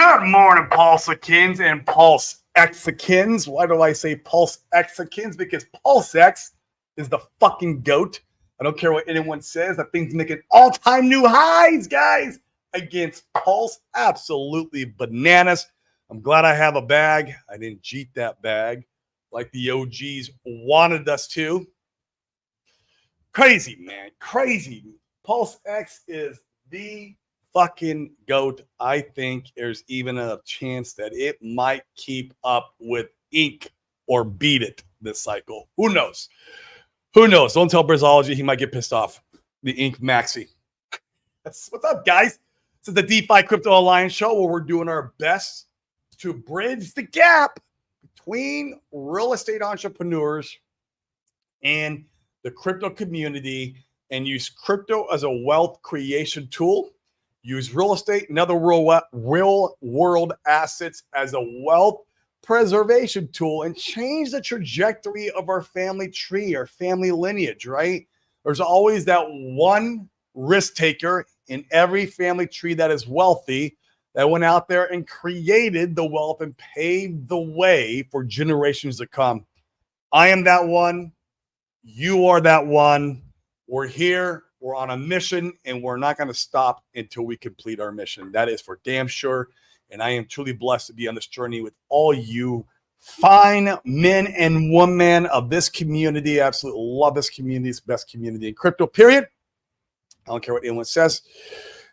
Good morning, Pulsicans and Pulse Xicans. Why do I say Pulse Xicans? Because Pulse X is the fucking GOAT. I don't care what anyone says. That thing's making all-time new highs, guys, against Pulse. Absolutely bananas. I'm glad I have a bag. I didn't cheat that bag like the OGs wanted us to. Crazy, man. Crazy. Pulse X is the fucking GOAT. I think there's even a chance that it might keep up with Ink or beat it this cycle. Who knows? Who knows? Don't tell Brizology. He might get pissed off. The Ink Maxi. What's up, guys? This is the DeFi Crypto Alliance show where we're doing our best to bridge the gap between real estate entrepreneurs and the crypto community and use crypto as a wealth creation tool. Use real estate and other real world assets as a wealth preservation tool and change the trajectory of our family tree, our family lineage, right? There's always that one risk taker in every family tree that is wealthy that went out there and created the wealth and paved the way for generations to come. I am that one. You are that one. We're here. We're on a mission, and we're not going to stop until we complete our mission. That is for damn sure. And I am truly blessed to be on this journey with all you fine men and women of this community. I absolutely love this community. It's the best community in crypto, period. I don't care what anyone says.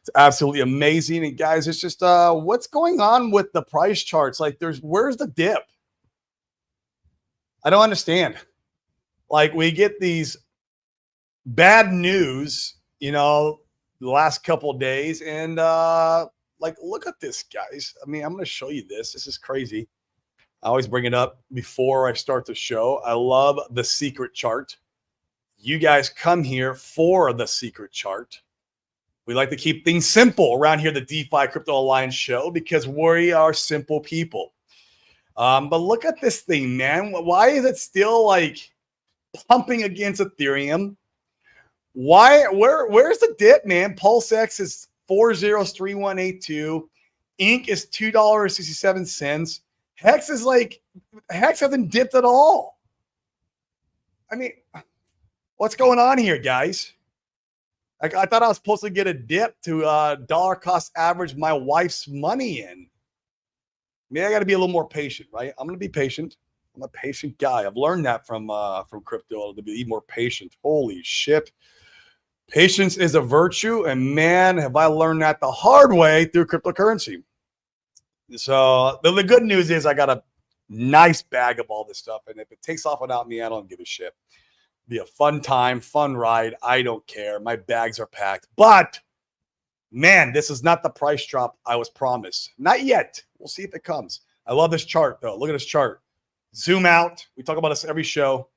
It's absolutely amazing. And guys, it's just what's going on with the price charts? Like, where's the dip? I don't understand. Like, we get these bad news, the last couple of days. And look at this, guys. I mean, I'm going to show you this. This is crazy. I always bring it up before I start the show. I love the secret chart. You guys come here for the secret chart. We like to keep things simple around here, the DeFi Crypto Alliance show, because we are simple people. But look at this thing, man. Why is it still pumping against Ethereum? Where's the dip, man? Pulse X is 403182. Ink is $2.67. Hex is Hex hasn't dipped at all. I mean, what's going on here, guys? I thought I was supposed to get a dip to dollar cost average my wife's money in. Maybe I got to be a little more patient, right? I'm going to be patient. I'm a patient guy. I've learned that from crypto to be more patient. Holy shit. Patience is a virtue, and man, have I learned that the hard way through cryptocurrency. So the good news is I got a nice bag of all this stuff, and if it takes off without me, I don't give a shit. Be a fun time, fun ride. I don't care. My bags are packed. But, man, this is not the price drop I was promised. Not yet. We'll see if it comes. I love this chart, though. Look at this chart. Zoom out. We talk about this every show.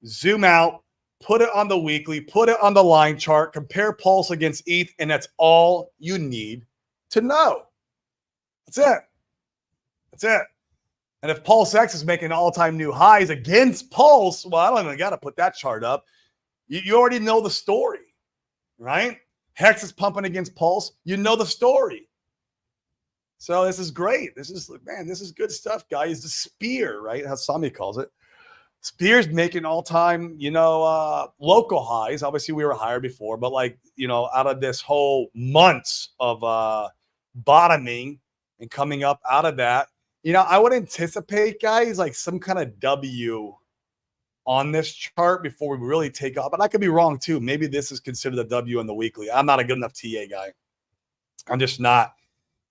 Zoom out. Put it on the weekly, put it on the line chart, compare Pulse against ETH, and that's all you need to know. That's it. That's it. And if Pulse X is making all-time new highs against Pulse, well, I don't even got to put that chart up. You already know the story, right? Hex is pumping against Pulse. You know the story. So this is great. This is good stuff, guys. The spear, right? How Sami calls it. Spear's making all-time, local highs. Obviously, we were higher before, but out of this whole months of bottoming and coming up out of that, I would anticipate, guys, some kind of W on this chart before we really take off. But I could be wrong too. Maybe this is considered a W on the weekly. I'm not a good enough TA guy. I'm just not.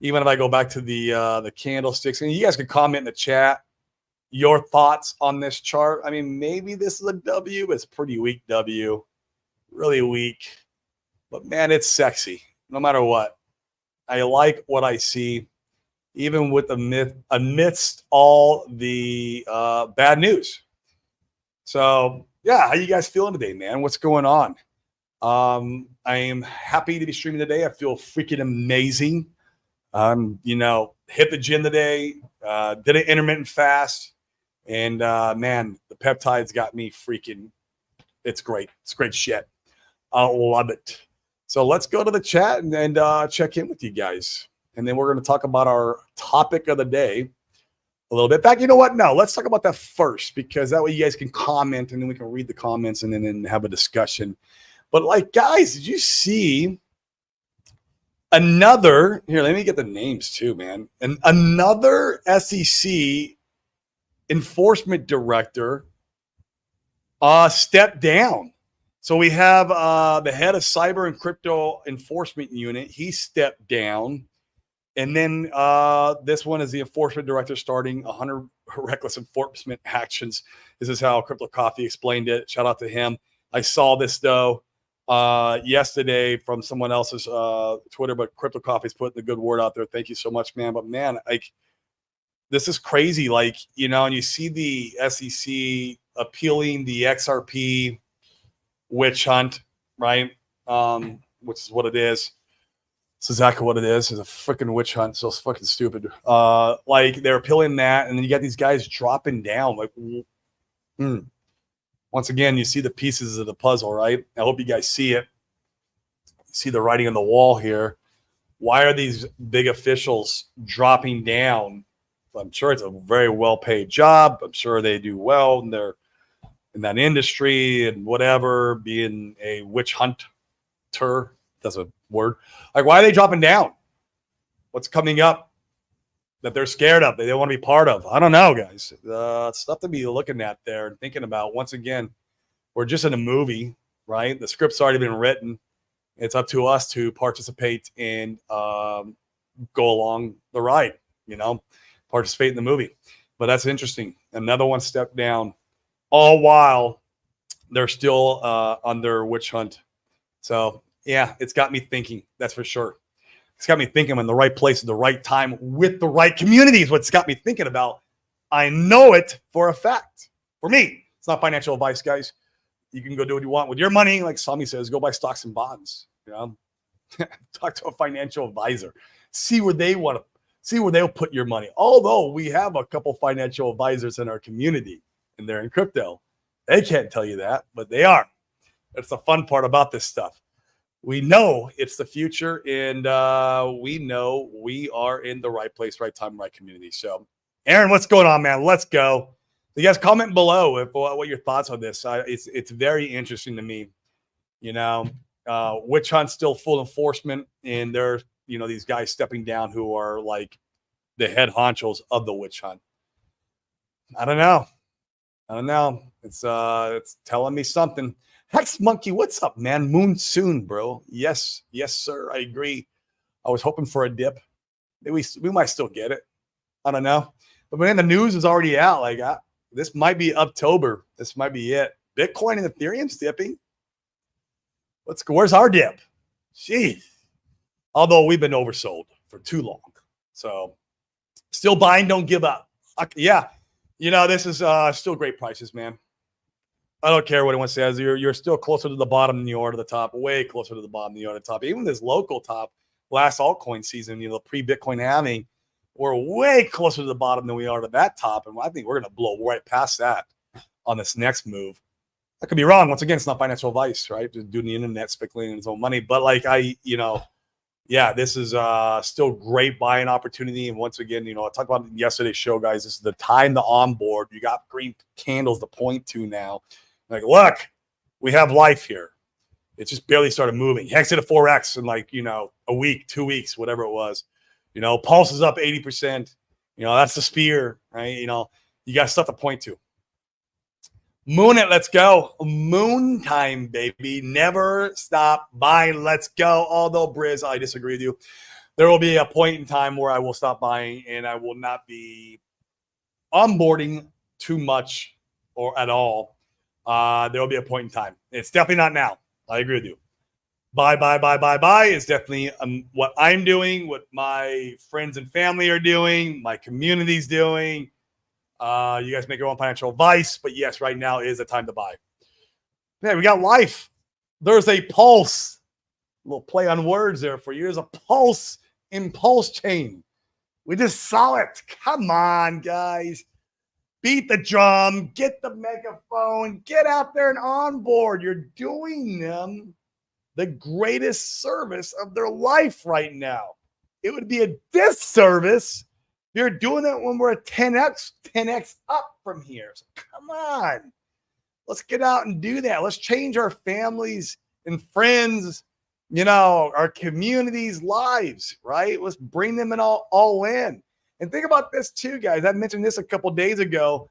Even if I go back to the candlesticks, and you guys can comment in the chat your thoughts on this chart. I mean, maybe this is a W, but it's pretty weak W. Really weak. But, man, it's sexy no matter what. I like what I see, even with amidst all the bad news. So, yeah, how you guys feeling today, man? What's going on? I am happy to be streaming today. I feel freaking amazing. Hit the gym today, did an intermittent fast. And, man, the peptides got me freaking, it's great. It's great shit. I love it. So let's go to the chat and check in with you guys. and then we're going to talk about our topic of the day a little bit. In fact, you know what? No, let's talk about that first, because that way you guys can comment, and then we can read the comments and then have a discussion. But like, guys, did you see another, here, let me get the names too, man. And another SEC enforcement director stepped down. So we have the head of cyber and crypto enforcement unit. He stepped down. And then this one is the enforcement director starting 100 reckless enforcement actions. This is how Crypto Coffee explained it. Shout out to him. I saw this, though, yesterday from someone else's Twitter, but Crypto Coffee's putting the good word out there. Thank you so much, man. But, man, like, this is crazy. Like, you know, and you see the SEC appealing the XRP witch hunt, right? Which is what it is. It's exactly what it is. It's a freaking witch hunt. So it's fucking stupid. Like, they're appealing that, and then you got these guys dropping down. Like, once again, you see the pieces of the puzzle, right? I hope you guys see it. You see the writing on the wall here. Why are these big officials dropping down? I'm sure it's a very well-paid job. I'm sure they do well in that industry and whatever, being a witch hunter. That's a word. Like, why are they dropping down? What's coming up that they're scared of, that they don't want to be part of? I don't know, guys. Stuff to be looking at there and thinking about. Once again, we're just in a movie, right? The script's already been written. It's up to us to participate and go along the ride, you know, participate in the movie. But that's interesting. Another one stepped down, all while they're still under witch hunt. So, yeah, it's got me thinking. That's for sure. It's got me thinking I'm in the right place at the right time with the right community is what's got me thinking about. I know it for a fact. For me, it's not financial advice, guys. You can go do what you want with your money. Like Sami says, go buy stocks and bonds. You know, talk to a financial advisor. See where they want to. See where they'll put your money. Although we have a couple financial advisors in our community, and they're in crypto. They can't tell you that, but they are. That's the fun part about this stuff. We know it's the future, and we know we are in the right place, right time, right community. So, Aaron, what's going on, man? Let's go. You guys comment below what your thoughts on this. It's very interesting to me. You know, witch hunt still full enforcement, and there's, you know, these guys stepping down who are like the head honchos of the witch hunt. I don't know. It's telling me something. Hex Monkey, what's up, man? Moon soon, bro. Yes, sir. I agree. I was hoping for a dip. Maybe we might still get it. I don't know. But man, the news is already out. Like, this might be October. This might be it. Bitcoin and Ethereum's dipping. Where's our dip? Jeez. Although we've been oversold for too long. So still buying, don't give up. Yeah. You know, this is still great prices, man. I don't care what anyone says. You're still closer to the bottom than you are to the top. Way closer to the bottom than you are to the top. Even this local top, last altcoin season, you know, pre-Bitcoin halving, we're way closer to the bottom than we are to that top. And I think we're going to blow right past that on this next move. I could be wrong. Once again, it's not financial advice, right? Just doing the internet, speculating his own money. But like yeah, this is still great buying opportunity. And once again, you know, I talked about it in yesterday's show, guys. This is the time to onboard. You got green candles to point to now. Like, look, we have life here. It just barely started moving. Hex hit a 4X in like, you know, a week, 2 weeks, whatever it was. You know, Pulse is up 80%. You know, that's the spear, right? You know, you got stuff to point to. Moon it, let's go. Moon time, baby. Never stop buying. Let's go. Although, Briz, I disagree with you. There will be a point in time where I will stop buying and I will not be onboarding too much or at all. There will be a point in time. It's definitely not now. I agree with you. Buy is definitely what I'm doing, what my friends and family are doing, my community's doing. You guys make your own financial advice, but yes, right now is the time to buy. Man, we got life. There's a pulse. A little play on words there for you. There's a pulse impulse chain. We just saw it. Come on, guys. Beat the drum. Get the megaphone. Get out there and onboard. You're doing them the greatest service of their life right now. it would be a disservice. You're doing it when we're a 10x up from here. So come on. Let's get out and do that. Let's change our families and friends, our communities' lives, right? Let's bring them all in. And think about this too, guys. I mentioned this a couple days ago.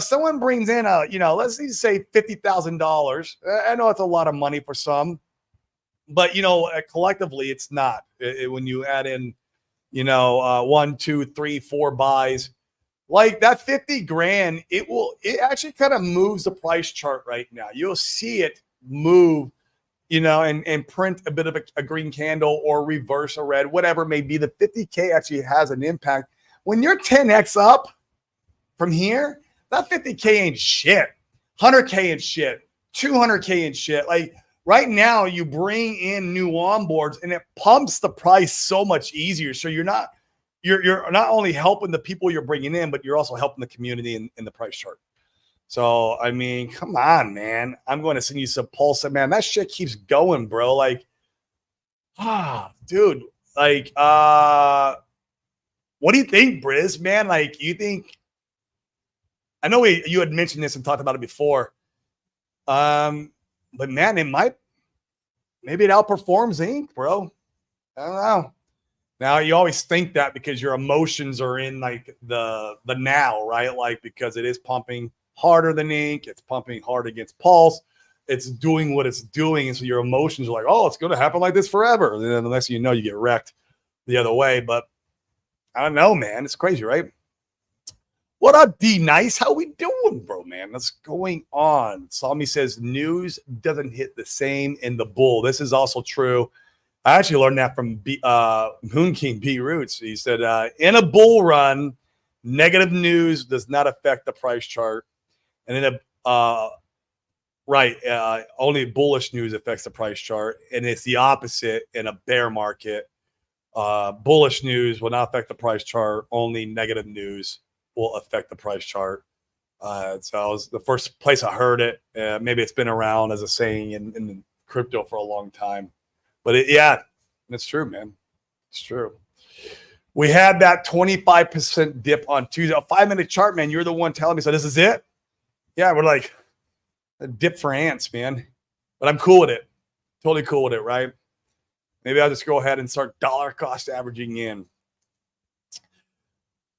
Someone brings in let's say $50,000. I know it's a lot of money for some, but collectively it's not. When you add in, 1, 2, 3, 4 buys, like that 50 grand, it actually kind of moves the price chart right now. You'll see it move, and print a bit of a green candle or reverse a red, whatever it may be. The 50K actually has an impact. When you're 10x up from here, that 50K ain't shit. 100K ain't shit. 200K ain't shit. Like right now, you bring in new onboards and it pumps the price so much easier. So you're not only helping the people you're bringing in, but you're also helping the community in the price chart. So, I mean, come on, man. I'm going to send you some pulse. Man, that shit keeps going, bro. Like, dude, like, what do you think, Briz, man? Like, you think, I know you had mentioned this and talked about it before. But man, maybe it outperforms Inc., bro. I don't know. Now you always think that because your emotions are in like the now, right? Like because it is pumping harder than Inc., it's pumping hard against Pulse, it's doing what it's doing, and so your emotions are like, oh, it's going to happen like this forever. And then the next thing you know, you get wrecked the other way. But I don't know, man. It's crazy, right? What up, D Nice? How we doing, bro, man? What's going on? Salmi says news doesn't hit the same in the bull. This is also true. I actually learned that from Moon King B Roots. He said, in a bull run, negative news does not affect the price chart. And in only bullish news affects the price chart. And it's the opposite in a bear market. Bullish news will not affect the price chart. Only negative news will affect the price chart. So it was the first place I heard it. Maybe it's been around as a saying in crypto for a long time. But it's true, man. It's true. We had that 25% dip on Tuesday. A 5-minute chart, man. You're the one telling me, so this is it? Yeah, we're like a dip for ants, man. But I'm cool with it. Totally cool with it, right? Maybe I'll just go ahead and start dollar cost averaging in.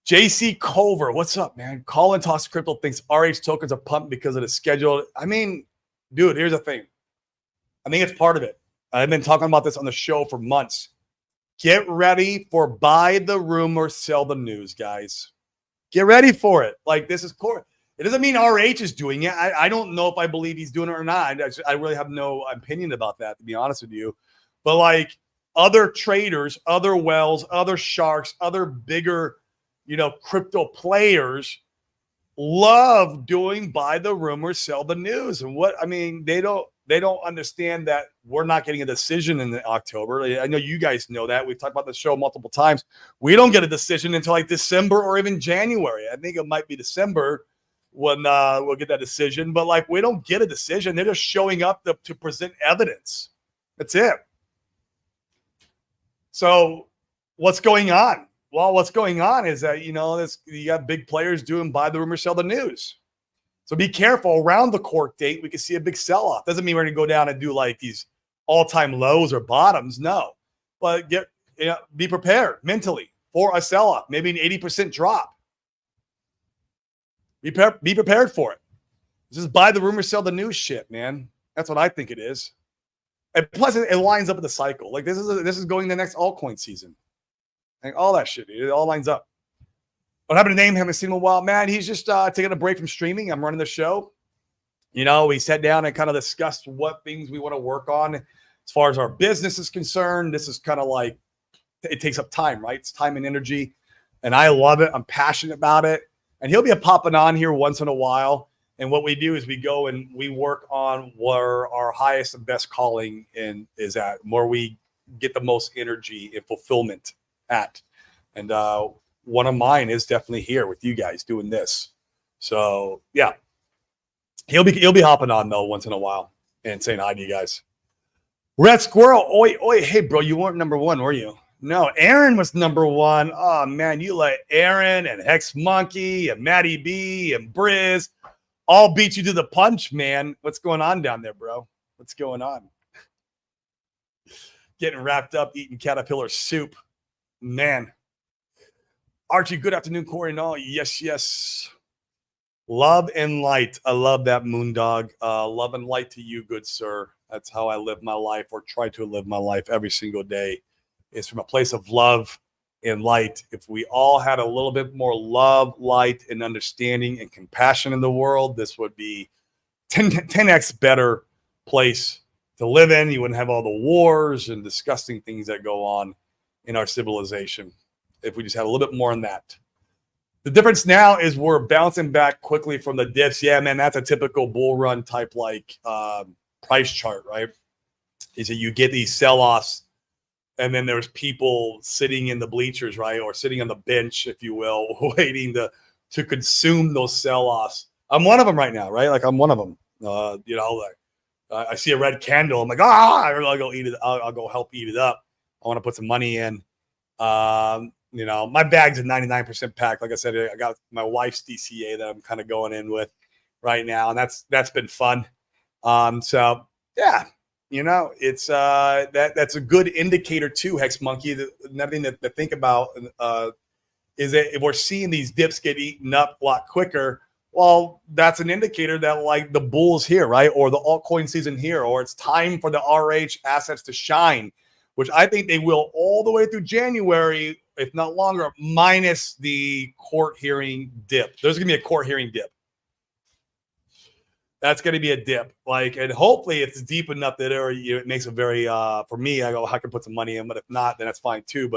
JC Culver, what's up, man? Colin Toss Crypto thinks RH tokens are pumped because of the schedule. I mean, dude, here's the thing. I think it's part of it. I've been talking about this on the show for months. Get ready for buy the rumor, sell the news, guys. Get ready for it. Like, this is core. It doesn't mean RH is doing it. I don't know if I believe he's doing it or not. I really have no opinion about that, to be honest with you. But, like, other traders, other whales, other sharks, other bigger, crypto players love doing buy the rumor, sell the news. And they don't understand that we're not getting a decision in October. I know you guys know that. We've talked about the show multiple times. We don't get a decision until like December or even January. I think it might be December when we'll get that decision. But like, we don't get a decision. They're just showing up to present evidence. That's it. So what's going on? Well, what's going on is that, you got big players doing buy the rumor, sell the news. So be careful. Around the court date, we could see a big sell-off. Doesn't mean we're going to go down and do like these all-time lows or bottoms. No. But be prepared mentally for a sell-off, maybe an 80% drop. Be prepared for it. Just buy the rumor, sell the news shit, man. That's what I think it is. And plus, it lines up with the cycle. Like, this is going the next altcoin season. Like, all that shit, dude. It all lines up. What happened to name? Haven't seen him in a while. Man, he's just taking a break from streaming. I'm running the show. We sat down and kind of discussed what things we want to work on as far as our business is concerned. This is kind of like, it takes up time, right? It's time and energy. And I love it. I'm passionate about it. And he'll be popping on here once in a while. And what we do is we go and we work on where our highest and best calling is at, where we get the most energy and fulfillment at. And one of mine is definitely here with you guys doing this. So yeah, he'll be hopping on though once in a while and saying hi to you guys. Red Squirrel, oi, hey bro, you weren't number one, were you? No, Aaron was number one. Oh man, you let Aaron and Hex Monkey and Matty B and Briz all beat you to the punch, man. What's going on down there, bro? What's going on? Getting wrapped up eating caterpillar soup. Man. Archie, good afternoon, Corey and all. Yes, yes. Love and light. I love that, Moondog. Love and light to you, good sir. That's how I live my life, or try to live my life every single day. It's from a place of love and light. If we all had a little bit more love, light, and understanding and compassion in the world, this would be 10x better place to live in. You wouldn't have all the wars and disgusting things that go on in our civilization if we just had a little bit more on that. The difference now is we're bouncing back quickly from the dips. Yeah, man, that's a typical bull run type like price chart, right? Is that you get these sell-offs, and then there's people sitting in the bleachers, right, or sitting on the bench, if you will, waiting to consume those sell-offs. I'm one of them right now, right? Like I'm one of them. You know, like I see a red candle, I'm like, I'll go eat it. I'll go help eat it up. I want to put some money in. You know, my bag's at 99% packed. Like I said, I got my wife's DCA that I'm kind of going in with right now, and that's been fun. So yeah, you know, it's that's a good indicator too, Hex Monkey. Another thing to think about is that if we're seeing these dips get eaten up a lot quicker, well, that's an indicator that like the bull's here, right? Or the altcoin season here, or it's time for the RH assets to shine, which I think they will all the way through January, if not longer, minus the court hearing dip. There's going to be a court hearing dip. That's going to be a dip. Like, and hopefully it's deep enough that it makes it very, for me, I can put some money in, but if not, then that's fine too.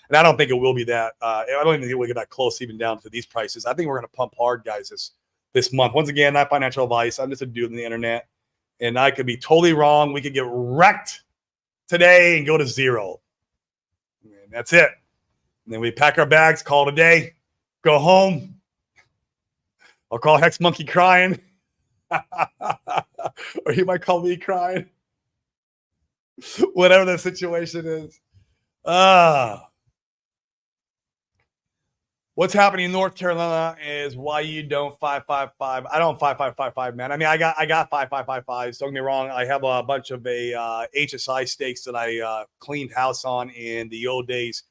And I don't think it will be that. I don't even think we'll get that close even down to these prices. I think we're going to pump hard, guys, this month. Once again, not financial advice. I'm just a dude on the internet, and I could be totally wrong. We could get wrecked today and go to zero. And that's it. And then we pack our bags, call it a day, go home. I'll call Hex Monkey crying. Or he might call me crying. Whatever the situation is. What's happening in North Carolina is why you don't 555. I don't 5555, man. I mean, I got 5555s. Don't get me wrong. I have a bunch of HSI stakes that I cleaned house on in the old days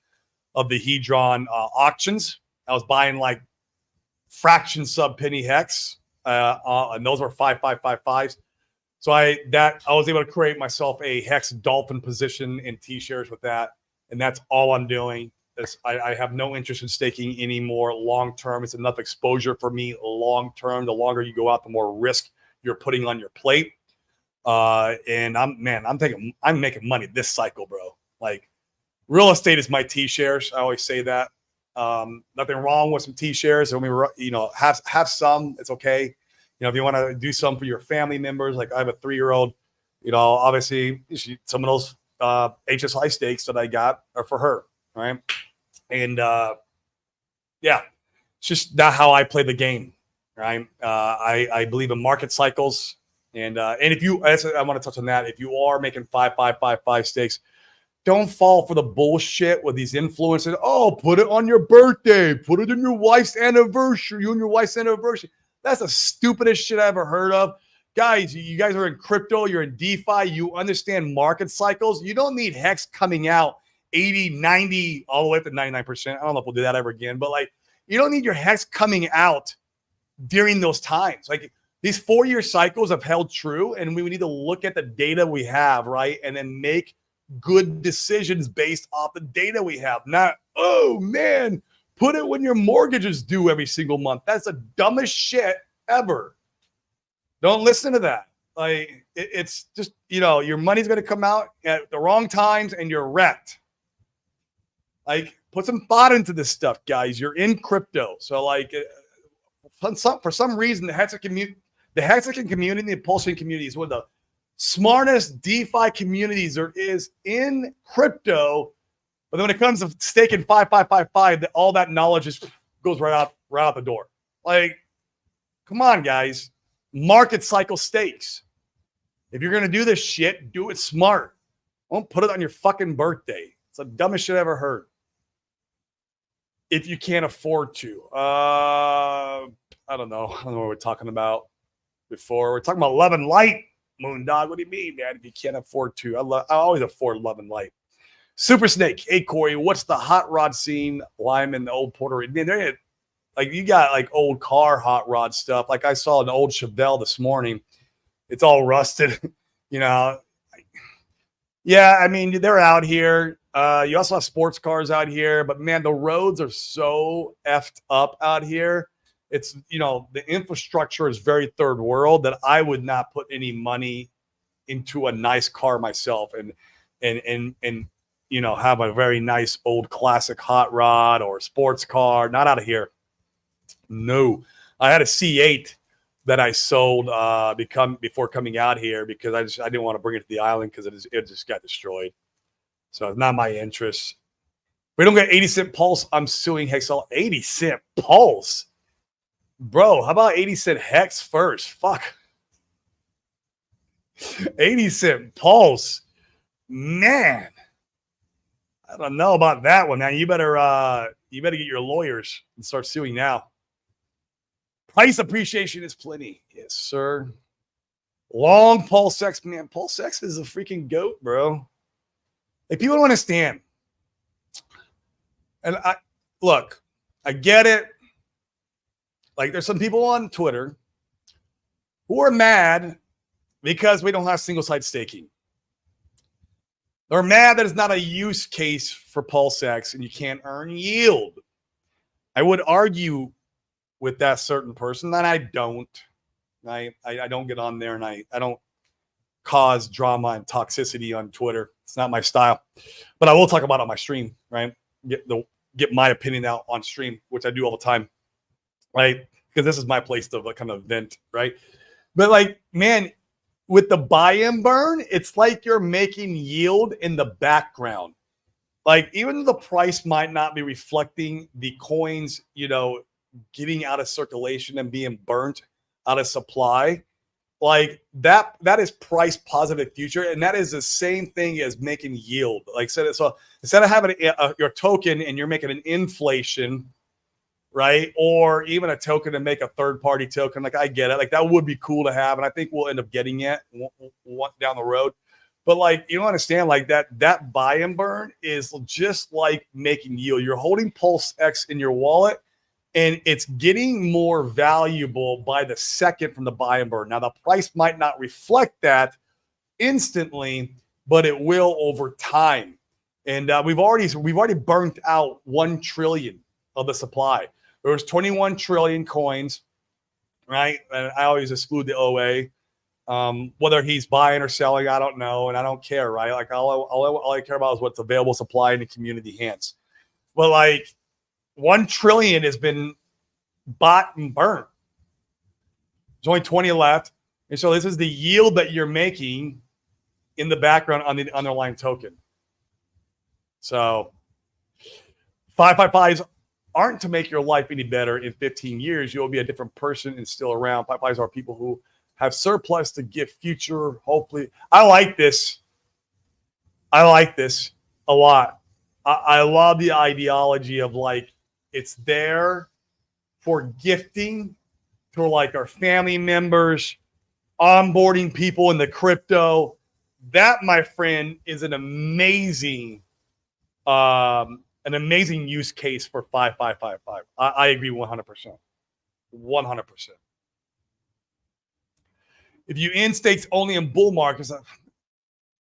of the Hedron auctions. I was buying like fraction sub penny hex, and those were 5555s. So I was able to create myself a hex dolphin position in T-shares with that, and that's all I'm doing. I have no interest in staking anymore long term. It's enough exposure for me long term. The longer you go out, the more risk you're putting on your plate. And I'm making money this cycle, bro. Like, real estate is my T-shares. I always say that. Nothing wrong with some T-shares. I mean, you know, have some. It's okay. You know, if you want to do some for your family members, like I have a 3-year-old, you know, obviously some of those HSI stakes that I got are for her, right? And yeah, it's just not how I play the game, right? I believe in market cycles, and if you, I want to touch on that. If you are making 5555 stakes, don't fall for the bullshit with these influencers. Oh, put it on your birthday. Put it in your wife's anniversary. You and your wife's anniversary. That's the stupidest shit I ever heard of. Guys, you guys are in crypto. You're in DeFi. You understand market cycles. You don't need Hex coming out 80, 90, all the way up to 99%. I don't know if we'll do that ever again, but like, you don't need your Hex coming out during those times. Like, these 4-year cycles have held true, and we need to look at the data we have, right? And then make good decisions based off the data we have. Not, oh man, put it when your mortgage is due every single month. That's the dumbest shit ever. Don't listen to that. Like, it's just, you know, your money's going to come out at the wrong times and you're wrecked. Like, put some thought into this stuff, guys. You're in crypto. So like, for some reason, the Hexican community, the Pulsing community is one of the smartest DeFi communities there is in crypto. But then when it comes to staking 5555, all that knowledge just goes right out the door. Like, come on, guys. Market cycle stakes. If you're going to do this shit, do it smart. Don't put it on your fucking birthday. the dumbest shit I ever heard. If you can't afford to. I don't know. I don't know what we're talking about before. We're talking about Love and Light, Moondog. What do you mean, man? If you can't afford to. I always afford Love and Light. Super Snake. Hey, Corey, what's the hot rod scene? Lyman, the old Puerto Rican. Like, you got like old car hot rod stuff. Like, I saw an old Chevelle this morning. It's all rusted, you know. Yeah, I mean, they're out here. You also have sports cars out here, but man, the roads are so effed up out here. It's, you know, the infrastructure is very third world that I would not put any money into a nice car myself and you know, have a very nice old classic hot rod or sports car. Not out of here. No, I had a C8 that I sold before coming out here because I didn't want to bring it to the island because it just got destroyed. So it's not my interest. We don't get 80-cent Pulse. I'm suing Hexel. 80-cent Pulse, bro. How about 80-cent Hex first? Fuck. 80-cent Pulse, man. I don't know about that one, man. You better get your lawyers and start suing now. Price appreciation is plenty. Yes, sir. Long Pulse X, man. Pulse X is a freaking goat, bro. Like, people don't understand. And I get it. Like, there's some people on Twitter who are mad because we don't have single side staking. They're mad that it's not a use case for Pulse X and you can't earn yield. I would argue with that certain person, and I don't. I don't get on there, and I don't cause drama and toxicity on Twitter. It's not my style. But I will talk about it on my stream, right? Get my opinion out on stream, which I do all the time, right? Because this is my place to kind of vent, right? But like, man, with the buy and burn, it's like you're making yield in the background. Like, even the price might not be reflecting the coins, you know, getting out of circulation and being burnt out of supply, like that is price positive future, and that is the same thing as making yield. Like, so instead of having your token and you're making an inflation, right, or even a token to make a third party token, like, I get it, like that would be cool to have, and I think we'll end up getting it down the road. But like, you don't understand, like that buy and burn is just like making yield. You're holding Pulse X in your wallet, and it's getting more valuable by the second from the buy and burn. Now, the price might not reflect that instantly, but it will over time. And we've already burnt out 1 trillion of the supply. There was 21 trillion coins, right? And I always exclude the OA. Whether he's buying or selling, I don't know, and I don't care, right? Like, all I care about is what's available supply in the community hands. But like, 1 trillion has been bought and burnt. There's only 20 left. And so this is the yield that you're making in the background on the underlying token. So 555s aren't to make your life any better. In 15 years, you'll be a different person and still around. 555s are people who have surplus to give future, hopefully. I like this a lot. I love the ideology of like, it's there for gifting for like our family members, onboarding people in the crypto. That, my friend, is an amazing use case for 5555. I agree 100%. 100%. If you in stakes only in bull markets,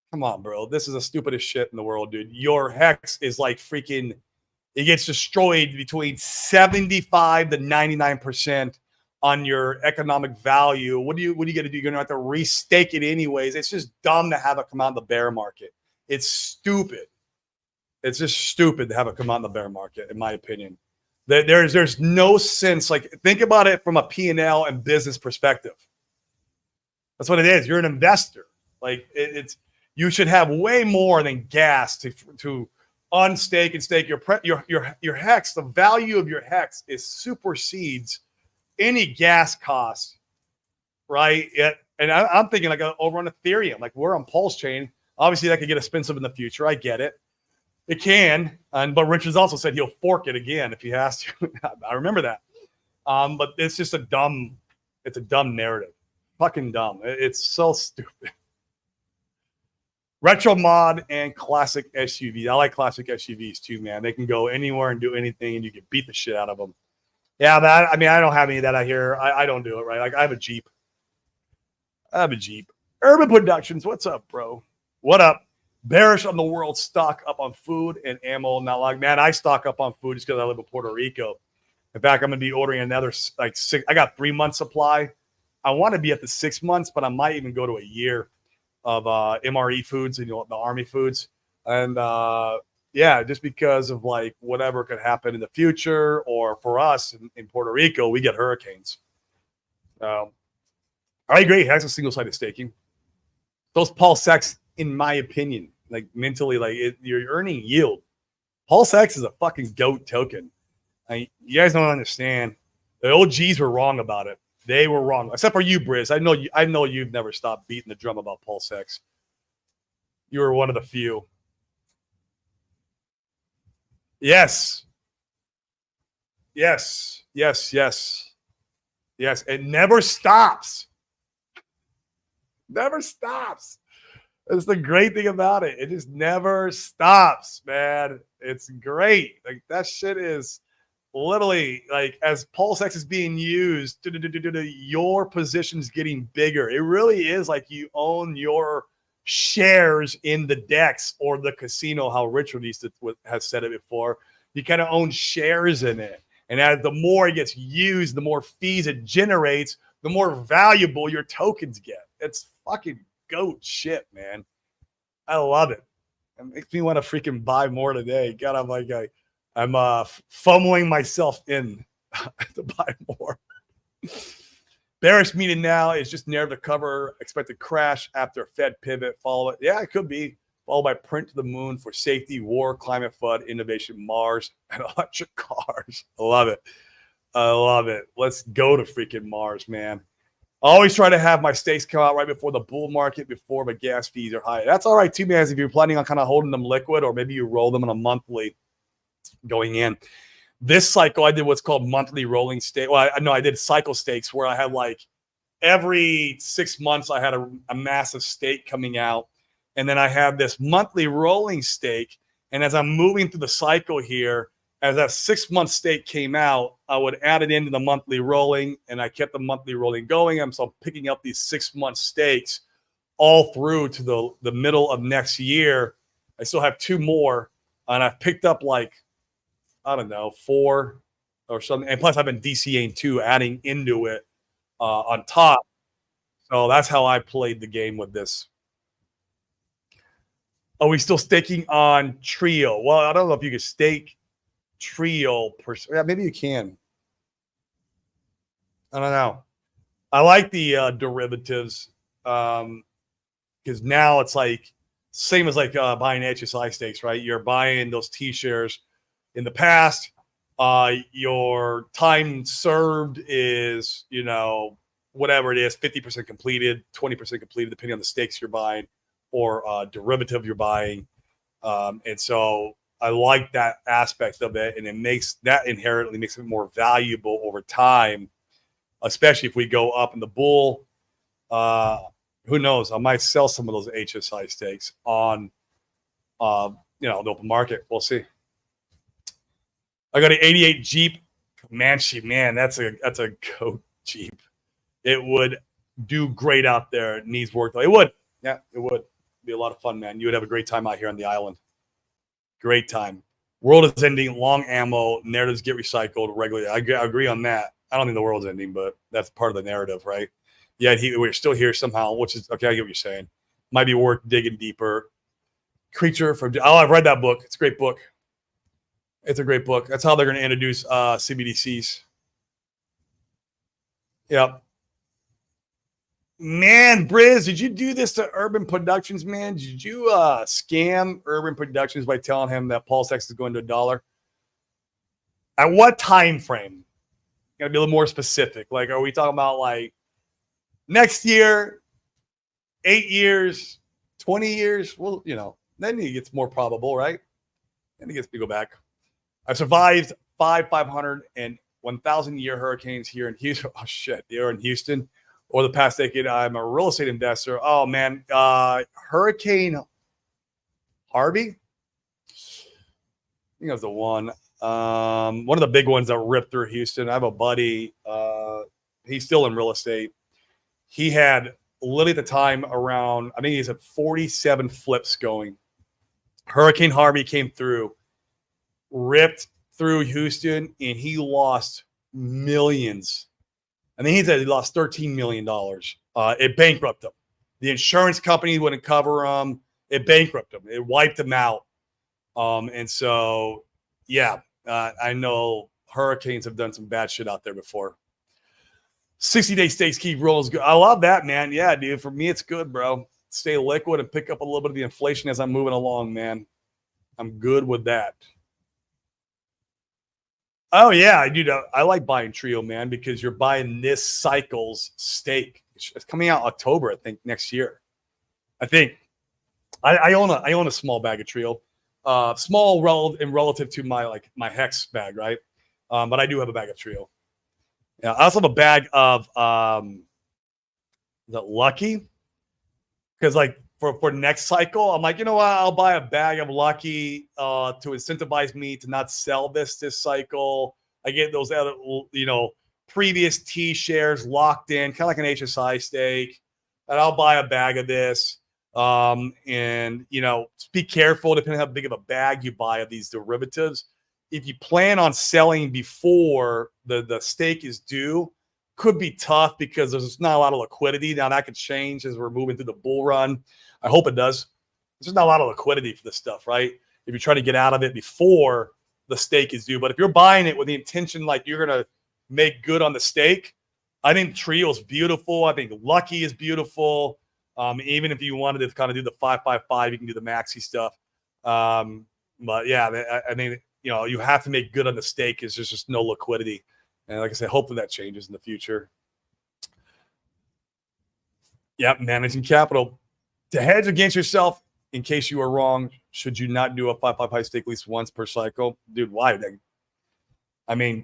come on, bro. This is the stupidest shit in the world, dude. Your hex is like freaking, it gets destroyed between 75 to 99% on your economic value. What are you going to do? You're going to have to restake it anyways. It's just dumb to have it come out in the bear market. It's stupid. It's just stupid to have it come out in the bear market, in my opinion. There's no sense. Like, think about it from a P&L and business perspective. That's what it is. You're an investor. Like, you should have way more than gas to unstake and stake your hex. The value of your hex supersedes any gas cost, right? And I'm thinking like over on Ethereum, like we're on Pulse Chain. Obviously, that could get expensive in the future. I get it. It can, but Richards also said he'll fork it again if he has to. I remember that. But it's just a dumb narrative. Fucking dumb. It's so stupid. Retro mod and classic SUVs. I like classic SUVs too, man. They can go anywhere and do anything, and you can beat the shit out of them. Yeah, but I mean, I don't have any of that out here. I don't do it, right? Like, I have a Jeep. Urban Productions, what's up, bro? What up? Bearish on the world, stock up on food and ammo. Not like, man, I stock up on food just because I live in Puerto Rico. In fact, I'm going to be ordering another, like, 6. I got 3 months supply. I want to be at the 6 months, but I might even go to a year of MRE foods and, you know, the Army foods. And, yeah, just because of, like, whatever could happen in the future, or for us in Puerto Rico, we get hurricanes. I agree. Hex is single-sided staking. Those Pulse X, in my opinion, like, mentally, like, you're earning yield. Pulse X is a fucking GOAT token. You guys don't understand. The OGs were wrong about it. They were wrong, except for you, Briz. I know you've never stopped beating the drum about Pulse X. You were one of the few. Yes. Yes. Yes. Yes. Yes. It never stops. Never stops. That's the great thing about it. It just never stops, man. It's great. Like, that shit is literally, like, as Pulse X is being used, your position's getting bigger. It really is like you own your shares in the DEX or the casino, how Richard has said it before. You kind of own shares in it. And as the more it gets used, the more fees it generates, the more valuable your tokens get. It's fucking GOAT shit, man. I love it. It makes me want to freaking buy more today. God, I'm fumbling myself in to buy more. Bearish meeting now is just near the cover. Expected crash after Fed pivot. Follow it. Yeah, it could be. Followed by print to the moon for safety, war, climate flood, innovation, Mars, and electric cars. I love it. I love it. Let's go to freaking Mars, man. I always try to have my stakes come out right before the bull market, before my gas fees are high. That's all right too, man, if you're planning on kind of holding them liquid, or maybe you roll them on a monthly going in. This cycle, I did what's called monthly rolling stake. Well, I did cycle stakes where I had, like, every 6 months I had a massive stake coming out. And then I have this monthly rolling stake. And as I'm moving through the cycle here, as that 6 month stake came out, I would add it into the monthly rolling, and I kept the monthly rolling going. And so I'm picking up these 6 month stakes all through to the middle of next year. I still have 2 more, and I've picked up, like, I don't know, 4 or something. And plus I've been DCAing 2, adding into it on top. So that's how I played the game with this. Are we still staking on Trio? Well, I don't know if you can stake Trio yeah, maybe you can. I don't know. I like the derivatives because now it's like same as like buying HSI stakes, right? You're buying those T-shares. In the past, your time served is, you know, whatever it is, 50% completed, 20% completed, depending on the stakes you're buying or derivative you're buying. And so I like that aspect of it, and it makes that inherently makes it more valuable over time, especially if we go up in the bull. Who knows? I might sell some of those HSI stakes on, the open market. We'll see. I got an 88 Jeep Comanche. Man, that's a GOAT Jeep. It would do great out there. It needs work though. It would. Yeah, it would be a lot of fun, man. You would have a great time out here on the island. Great time. World is ending. Long ammo. Narratives get recycled regularly. I agree on that. I don't think the world's ending, but that's part of the narrative, right? Yeah, we're still here somehow, which is okay. I get what you're saying. Might be worth digging deeper. Creature from. Oh, I've read that book. It's a great book. It's a great book. That's how they're going to introduce CBDCs. Yep. Man, Briz, did you do this to Urban Productions, man? Did you scam Urban Productions by telling him that Pulse X is going to $1? At what time frame? Got to be a little more specific. Like, are we talking about like next year, 8 years, 20 years? Well, then it gets more probable, right? And it gets me go back. I've survived 500 and 1,000-year hurricanes here in Houston. Oh, shit. They're in Houston. Over the past decade, I'm a real estate investor. Oh, man. Hurricane Harvey? I think that was the one. One of the big ones that ripped through Houston. I have a buddy. He's still in real estate. He had literally at the time around, I think he's at 47 flips going. Hurricane Harvey came through, ripped through Houston, and he lost millions. I think he said he lost $13 million. It bankrupted him. The insurance company wouldn't cover him. It bankrupted him. It wiped him out. And so, yeah, I know hurricanes have done some bad shit out there before. 60-day stakes keep rolling is good. I love that, man. Yeah, dude. For me, it's good, bro. Stay liquid and pick up a little bit of the inflation as I'm moving along, man. I'm good with that. Oh, yeah, I do. I like buying Trio, man, because you're buying this cycle's stake. It's coming out October, I think, next year. I think. I own a small bag of Trio. Small relative to my Hex bag, right? But I do have a bag of Trio. Yeah, I also have a bag of is it Lucky? Because like for next cycle, I'm like, you know what? I'll buy a bag of Lucky to incentivize me to not sell this cycle. I get those other, previous T shares locked in, kind of like an HSI stake, and I'll buy a bag of this. And just be careful depending on how big of a bag you buy of these derivatives. If you plan on selling before the stake is due, could be tough because there's not a lot of liquidity. Now that could change as we're moving through the bull run. I hope it does. There's not a lot of liquidity for this stuff, right? If you're trying to get out of it before the stake is due. But if you're buying it with the intention like you're going to make good on the stake, I think Trio is beautiful. I think Lucky is beautiful. Even if you wanted to kind of do the 555, you can do the maxi stuff. But yeah, I mean, you have to make good on the stake. Is there's just no liquidity. And like I said, hopefully that changes in the future. Yep, managing capital. To hedge against yourself, in case you are wrong, should you not do a 555 stake at least once per cycle? Dude, why? I mean,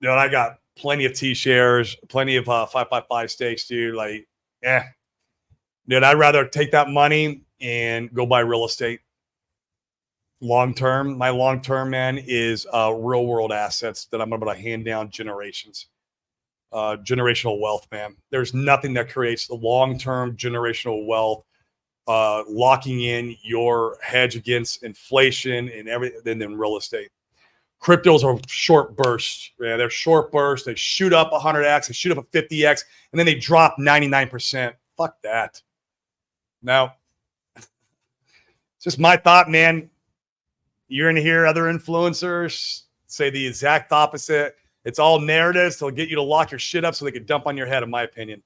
I got plenty of T shares, plenty of 555 stakes, dude. Like, dude, I'd rather take that money and go buy real estate. Long term, my long term, man, is real world assets that I'm able to hand down generations. Generational wealth, man. There's nothing that creates the long term generational wealth, locking in your hedge against inflation and everything than real estate. Cryptos are short bursts. Yeah, they're short bursts. They shoot up 100x, they shoot up a 50x, and then they drop 99%. Fuck that. Now, it's just my thought, man. You're going to hear other influencers say the exact opposite. It's all narratives to get you to lock your shit up so they can dump on your head, in my opinion.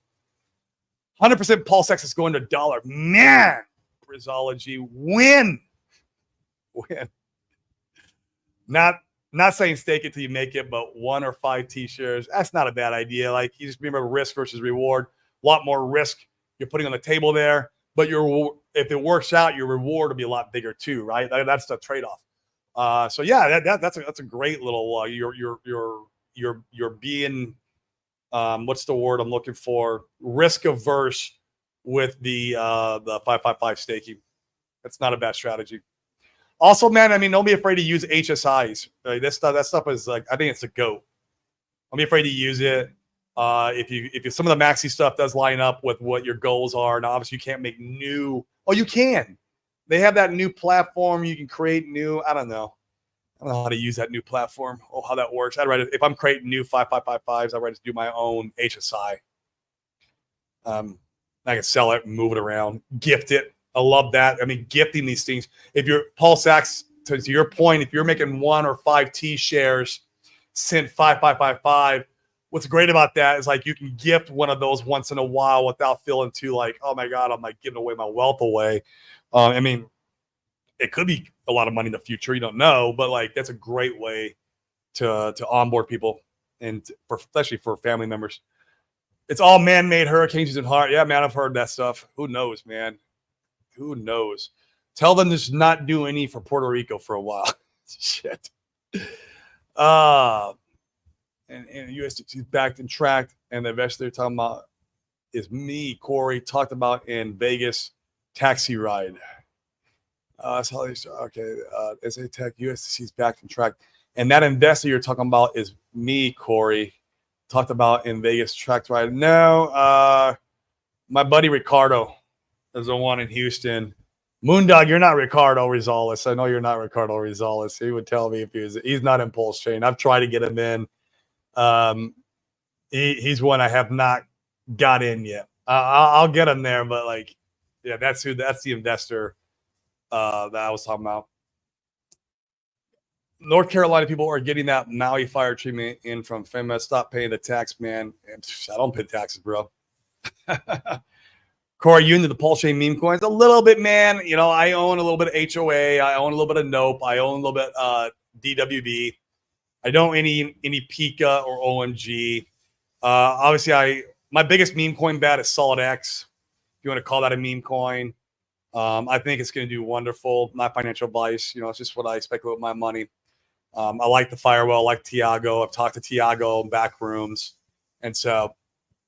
100% Pulse X is going to $1. Man, Brizology, win. Not saying stake it till you make it, but 1 or 5 T-shares, that's not a bad idea. Like, you just remember risk versus reward. A lot more risk you're putting on the table there, but if it works out, your reward will be a lot bigger too, right? That's the trade-off. So yeah, that's a great little. You're being what's the word I'm looking for? Risk averse with the 555 staking. That's not a bad strategy. Also, man, I mean, don't be afraid to use HSIs. Right? That stuff is like, I think it's a goat. Don't be afraid to use it. If some of the maxi stuff does line up with what your goals are, and obviously you can't make new. Oh, you can. They have that new platform. You can create new. I don't know how to use that new platform. Oh, how that works. If I'm creating new 5555s, I'd rather do my own HSI. I can sell it, move it around, gift it. I love that. I mean, gifting these things. If you're Pulse X, to your point, if you're making 1 or 5 T shares, send 5555. What's great about that is like you can gift one of those once in a while without feeling too like, oh my God, I'm like giving away my wealth away. I mean, it could be a lot of money in the future. You don't know, but like that's a great way to onboard people and especially for family members. It's all man-made hurricanes and heart. Yeah, man, I've heard that stuff. Who knows, man? Who knows? Tell them to not do any for Puerto Rico for a while. Shit. And USDC is backed and tracked, and the investor they're talking about is me, Corey, talked about in Vegas taxi ride. So okay, SA Tech, USDC is backed and tracked, and that investor you're talking about is me, Corey, talked about in Vegas tracked ride. No, my buddy Ricardo is the one in Houston. Moondog, you're not Ricardo Rosales. I know you're not Ricardo Rosales. He would tell me if he's not in Pulse Chain. I've tried to get him in. He's one I have not got in yet. I'll get him there, but like, yeah, that's the investor that I was talking about. North Carolina people are getting that Maui fire treatment in from FEMA. Stop paying the tax, man. I don't pay taxes, bro. Corey, you into the Pulse Chain meme coins? A little bit, man. You know, I own a little bit of HOA. I own a little bit of Nope. I own a little bit DWB. I don't any Pika or OMG. Obviously, my biggest meme coin bet is Solid X. If you want to call that a meme coin, I think it's going to do wonderful. Not financial advice. You know, it's just what I expect with my money. I like the Firewall. I like Tiago. I've talked to Tiago in back rooms, and so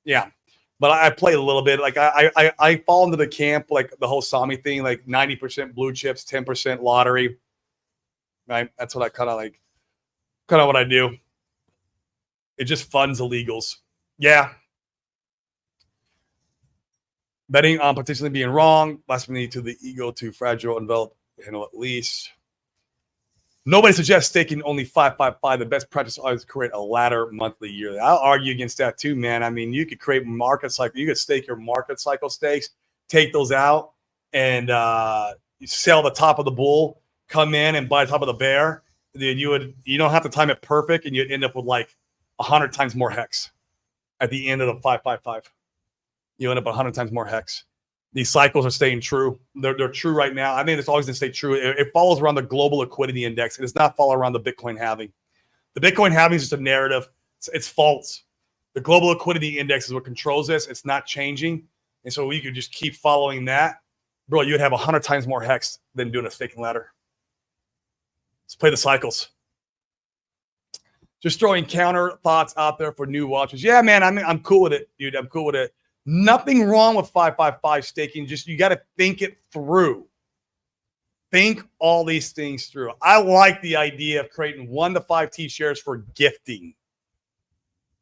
yeah. But I play a little bit. Like I fall into the camp like the whole Sami thing, like 90% blue chips, 10% lottery. Right? That's what I kind of like. Kind of what I do. It just funds illegals. Yeah. Betting on potentially being wrong. Last minute to the ego too fragile, envelop, handle at least. Nobody suggests staking only 555. The best practice is always create a ladder monthly, yearly. I'll argue against that too, man. I mean, you could create market cycle. You could stake your market cycle stakes, take those out, and you sell the top of the bull, come in and buy the top of the bear. Then you don't have to time it perfect, and you'd end up with like 100 times more hex at the end of the 555. You end up 100 times more hex. These cycles are staying true. They're true right now. I think it's always going to stay true. It follows around the global liquidity index. It does not follow around the Bitcoin halving. The Bitcoin halving is just a narrative. It's false. The global liquidity index is what controls this. It's not changing. And so we could just keep following that. Bro, you'd have 100 times more hex than doing a staking ladder. Let's play the cycles. Just throwing counter thoughts out there for new watchers. Yeah, man, I'm cool with it, dude. I'm cool with it. Nothing wrong with 555 staking. Just you got to think it through. Think all these things through. I like the idea of creating 1 to 5 T shares for gifting.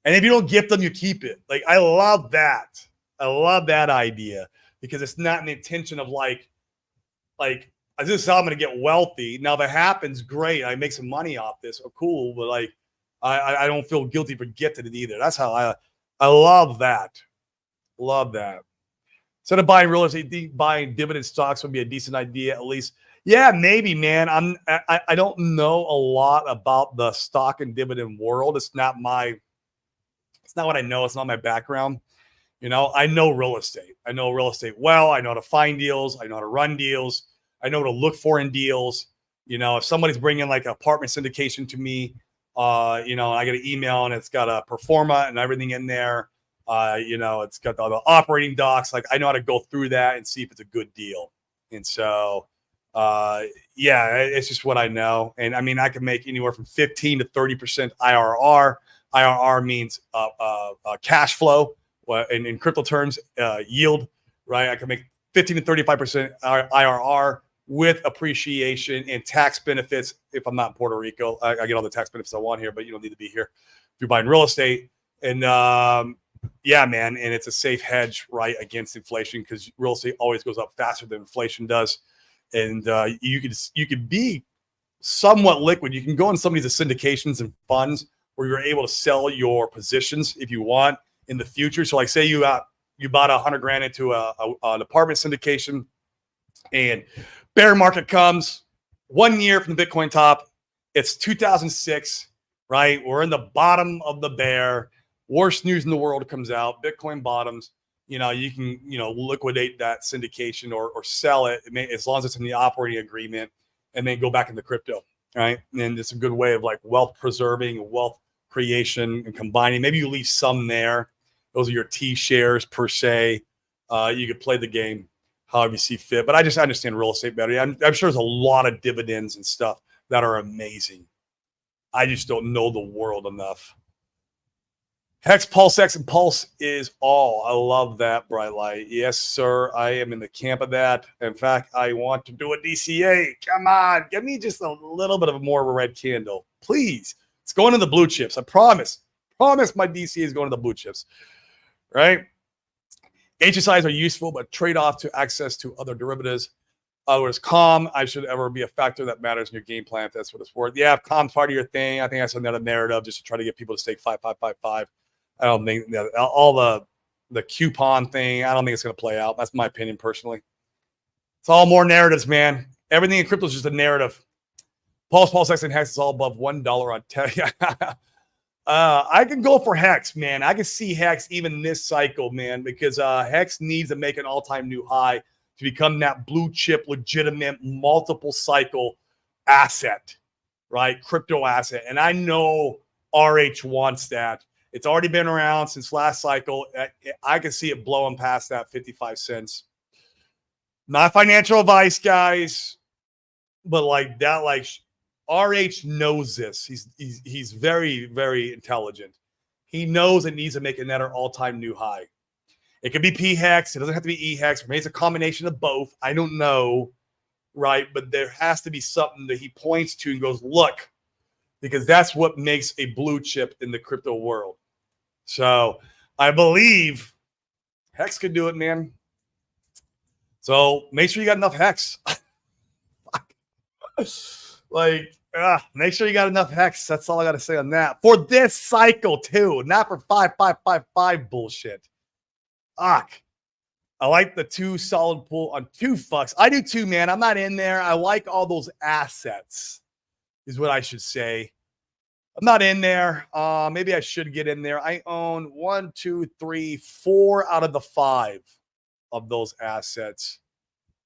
And if you don't gift them, you keep it. Like, I love that. I love that idea because it's not an intention of like this is how I'm going to get wealthy. Now, if it happens, great. I make some money off this. Oh, cool. But like, I don't feel guilty for gifting it either. That's how I love that. Love that. Instead of buying real estate, buying dividend stocks would be a decent idea, at least. Yeah, maybe, man. I don't know a lot about the stock and dividend world. It's not what I know. It's not my background. You know, I know real estate. I know real estate well. I know how to find deals. I know how to run deals. I know what to look for in deals. You know, if somebody's bringing like apartment syndication to me, you know, I get an email and it's got a pro forma and everything in there. You know, it's got all the operating docs. Like, I know how to go through that and see if it's a good deal. And so, yeah, it's just what I know. And I mean, I can make anywhere from 15 to 30% IRR. IRR means cash flow, in crypto terms, yield, right? I can make 15 to 35% IRR with appreciation and tax benefits. If I'm not in Puerto Rico, I get all the tax benefits I want here, but you don't need to be here if you're buying real estate. And yeah, man, and it's a safe hedge, right, against inflation because real estate always goes up faster than inflation does. And you could be somewhat liquid. You can go in some of these syndications and funds where you're able to sell your positions if you want in the future. So, like, say you bought $100,000 into an apartment syndication, and bear market comes 1 year from the Bitcoin top. It's 2006, right? We're in the bottom of the bear. Worst news in the world comes out. Bitcoin bottoms. You know, you can, liquidate that syndication or sell it, as long as it's in the operating agreement, and then go back into crypto, right? And it's a good way of like wealth preserving, wealth creation, and combining. Maybe you leave some there. Those are your T shares per se. You could play the game. however you see fit. But I just understand real estate better. I'm sure there's a lot of dividends and stuff that are amazing. I just don't know the world enough. Hex, Pulse X, and Pulse is all. I love that, Bright Light. Yes, sir. I am in the camp of that. In fact, I want to do a DCA. Come on. Give me just a little bit of more of a red candle. Please. It's going to the blue chips. I promise. Promise my DCA is going to the blue chips. Right? HSIs are useful, but trade-off to access to other derivatives. Otherwise, calm. I should ever be a factor that matters in your game plan if that's what it's worth. Yeah, if calm's part of your thing, I think that's another narrative just to try to get people to stake 5-5-5-5. I don't think that all the coupon thing, I don't think it's going to play out. That's my opinion personally. It's all more narratives, man. Everything in crypto is just a narrative. Pulse X, and Hex is all above $1 on 10. I can go for Hex, man. I can see Hex even this cycle, man, because Hex needs to make an all-time new high to become that blue chip, legitimate, multiple cycle asset, right? Crypto asset. And I know RH wants that. It's already been around since last cycle. I can see it blowing past that 55 cents. Not financial advice, guys, but like that, like RH knows this. He's very, very intelligent. He knows it needs to make another all-time new high. It could be P-Hex. It doesn't have to be E-Hex. Or maybe it's a combination of both. I don't know, right? But there has to be something that he points to and goes, look, because that's what makes a blue chip in the crypto world. So I believe Hex could do it, man. So make sure you got enough Hex. Make sure you got enough Hex. That's all I got to say on that. For this cycle, too. Not for 5-5-5-5 bullshit. I like the 2 solid pull on 2 fucks. I do too, man. I'm not in there. I like all those assets, is what I should say. I'm not in there. Maybe I should get in there. I own 1, 2, 3, 4 out of the 5 of those assets.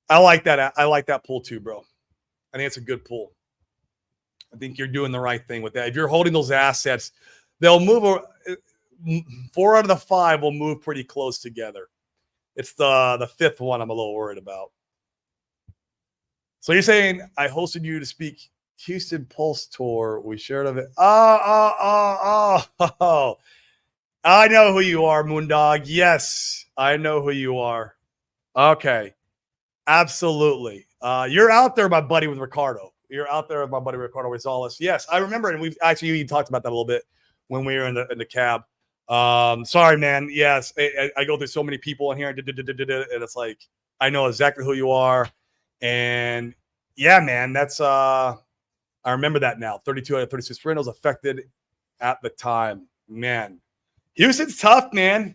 I like that. I like that pull too, bro. I think it's a good pull. I think you're doing the right thing with that. If you're holding those assets, they'll move. 4 out of the 5 will move pretty close together. It's the 5th one I'm a little worried about. So you're saying I hosted you to speak Houston Pulse Tour. We shared of it. Oh. I know who you are, Moondog. Yes, I know who you are. Okay. Absolutely. You're out there, my buddy, with Ricardo. You're out there with my buddy, Ricardo Rosales. Yes, I remember. And we've actually even talked about that a little bit when we were in the cab. Sorry, man. Yes, I go through so many people in here, and it's like I know exactly who you are. And yeah, man, that's I remember that now. 32 out of 36 rentals affected at the time. Man, Houston's tough, man.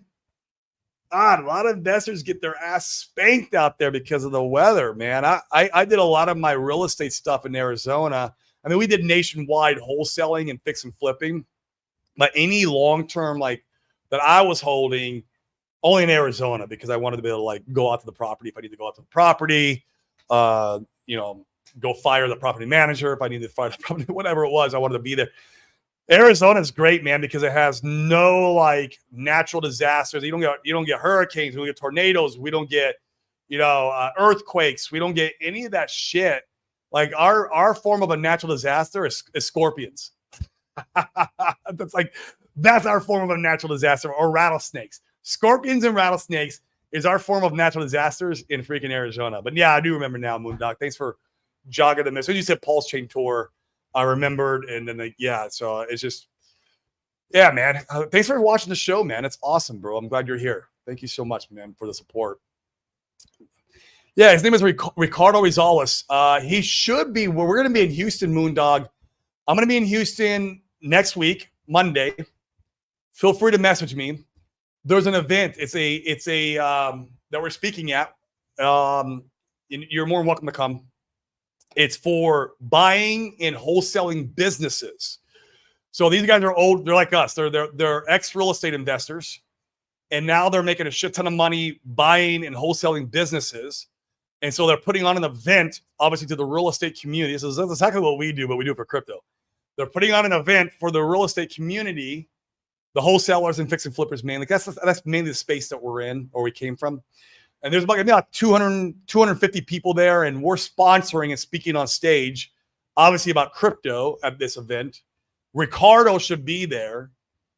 A lot of investors get their ass spanked out there because of the weather, man. I did a lot of my real estate stuff in Arizona. I mean, we did nationwide wholesaling and fix and flipping, but any long-term like that I was holding only in Arizona because I wanted to be able to like go out to the property if I need to go out to the property, go fire the property manager if I needed to fire the property, whatever it was. I wanted to be there. Arizona is great, man, because it has no like natural disasters. You don't get hurricanes. We don't get tornadoes. We don't get, earthquakes. We don't get any of that shit. Like our form of a natural disaster is scorpions. That's our form of a natural disaster, or rattlesnakes. Scorpions and rattlesnakes is our form of natural disasters in freaking Arizona. But yeah, I do remember now, Moondog. Thanks for jogging the miss. When you said Pulse Chain Tour, I remembered, and then so it's just, yeah, man. Thanks for watching the show, man. It's awesome, bro. I'm glad you're here. Thank you so much, man, for the support. Yeah, his name is Ricardo Rosales. He should be. Well, we're going to be in Houston, Moondog. I'm going to be in Houston next week, Monday. Feel free to message me. There's an event. It's a that we're speaking at. You're more than welcome to come. It's for buying and wholesaling businesses. So these guys are old. They're like us. They're ex-real estate investors. And now they're making a shit ton of money buying and wholesaling businesses. And so they're putting on an event, obviously, to the real estate community. So that's exactly what we do, but we do it for crypto. They're putting on an event for the real estate community, the wholesalers and fix and flippers mainly. That's mainly the space that we're in or we came from. And there's about 250 people there, and we're sponsoring and speaking on stage, obviously about crypto at this event. Ricardo should be there.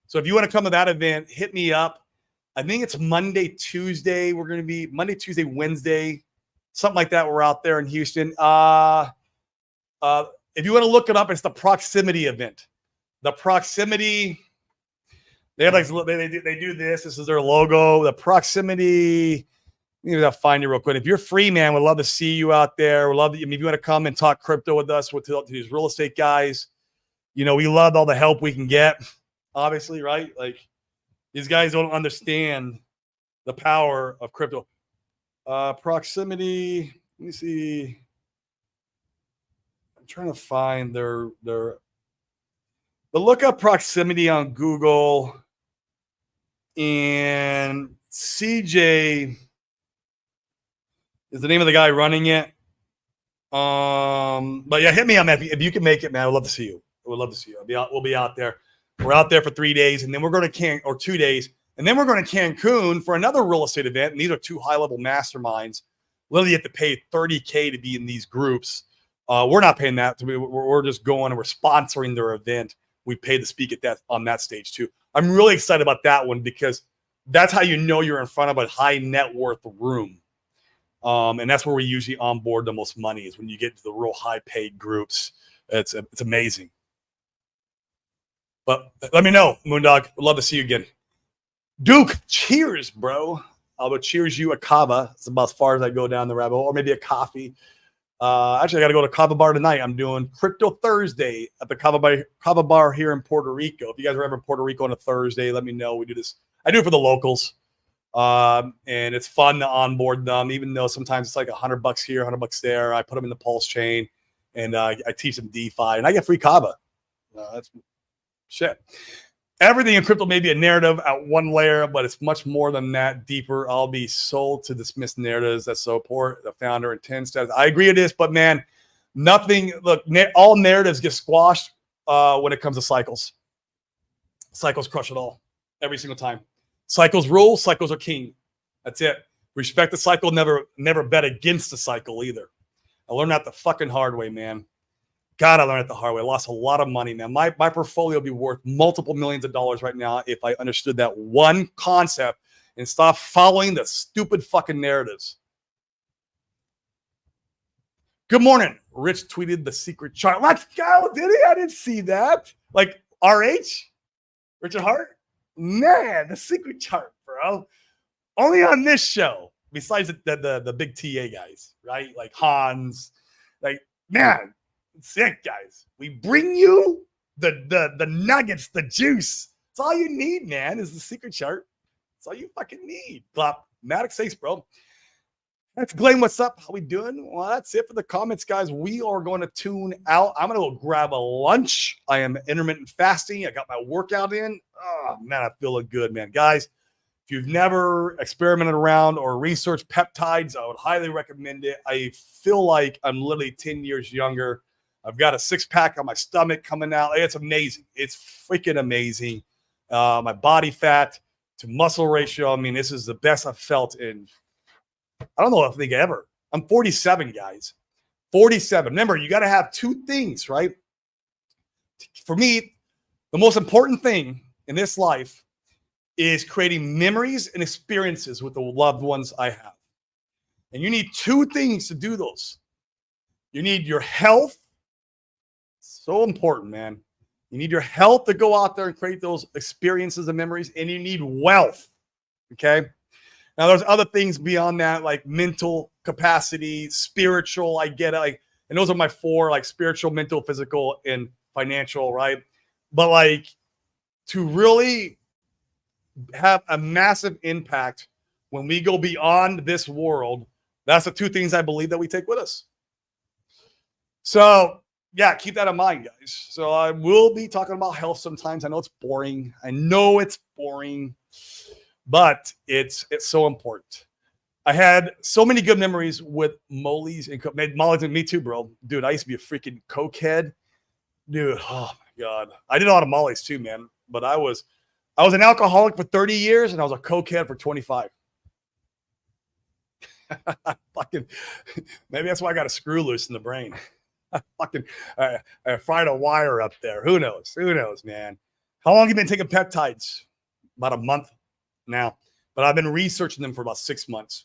So if you want to come to that event, hit me up. I think it's Monday, Tuesday. We're going to be Monday, Tuesday, Wednesday, something like that. We're out there in Houston. If you want to look it up, it's the Proximity event. The Proximity, they have like they do this. This is their logo. The Proximity. Maybe I'll find you real quick. If you're free, man, we'd love to see you out there. We'd love to, if you want to come and talk crypto with us, with these real estate guys. You know, we love all the help we can get. Obviously, right? Like these guys don't understand the power of crypto. Proximity. Let me see. I'm trying to find their. But look up Proximity on Google, and CJ is the name of the guy running it. But yeah, hit me up, man. If you can make it, man, I would love to see you. I would love to see you. We'll be out there. We're out there for 3 days, and then we're going to 2 days, and then we're going to Cancun for another real estate event. And these are 2 high-level masterminds. Literally, you have to pay $30K to be in these groups. We're not paying that. We're just going and we're sponsoring their event. We pay to speak at that on that stage too. I'm really excited about that one because that's how you know you're in front of a high net worth room. And that's where we usually onboard the most money, is when you get to the real high paid groups. It's amazing. But let me know, Moondog. Would love to see you again. Duke, cheers, bro. I would cheers you a kava. It's about as far as I go down the rabbit hole, or maybe a coffee. Actually, I got to go to Kava Bar tonight. I'm doing Crypto Thursday at the Kava Bar here in Puerto Rico. If you guys are ever in Puerto Rico on a Thursday, let me know. We do this. I do it for the locals. And it's fun to onboard them, even though sometimes it's like $100 here, $100 there. I put them in the Pulse chain, and I teach them DeFi, and I get free Kava. That's shit. Everything in crypto may be a narrative at one layer, but it's much more than that. Deeper. I'll be sold to dismiss narratives that support the founder intends to. I agree with this, but man, nothing. Look, all narratives get squashed when it comes to cycles. Cycles crush it all every single time. Cycles rule. Cycles are king. That's it. Respect the cycle. Never bet against the cycle either. I learned that the fucking hard way, man. God, I learned it the hard way. I lost a lot of money, man. My portfolio would be worth multiple millions of dollars right now if I understood that one concept and stop following the stupid fucking narratives. Good morning. Rich tweeted the secret chart. Let's go. Did he? I didn't see that. Like RH? Richard Hart? Man, the secret chart, bro. Only on this show, besides the big TA guys, right? Like Hans. Like, man. Sick, guys. We bring you the nuggets, the juice. It's all you need, man, is the secret chart. It's all you fucking need. Clap. Maddox Ace, bro. That's Glenn. What's up? How we doing? Well, that's it for the comments, guys. We are going to tune out. I'm going to go grab a lunch. I am intermittent fasting. I got my workout in. Oh, man, I'm feeling good, man. Guys, if you've never experimented around or researched peptides, I would highly recommend it. I feel like I'm literally 10 years younger. I've got a 6-pack on my stomach coming out. It's amazing. It's freaking amazing. My body fat to muscle ratio. I mean, this is the best I've felt in, I don't know, I think ever. I'm 47, guys. 47. Remember, you got to have 2 things, right? For me, the most important thing in this life is creating memories and experiences with the loved ones I have. And you need 2 things to do those. You need your health. So important, man. You need your health to go out there and create those experiences and memories, and you need wealth. Okay. Now, there's other things beyond that, like mental capacity, spiritual. I get it. Like, and those are my 4, like spiritual, mental, physical, and financial, right? But like to really have a massive impact when we go beyond this world, that's the 2 things I believe that we take with us. So, yeah, keep that in mind, guys. So I will be talking about health sometimes. I know it's boring. But it's so important. I had so many good memories with Molly's and Molly's, and me too, bro. Dude, I used to be a freaking cokehead. Dude, oh my God. I did a lot of Molly's too, man. But I was an alcoholic for 30 years and I was a cokehead for 25. Fucking, maybe that's why I got a screw loose in the brain. Fucking, I fried a wire up there. Who knows? Who knows, man? How long have you been taking peptides? About a month now, but I've been researching them for about 6 months.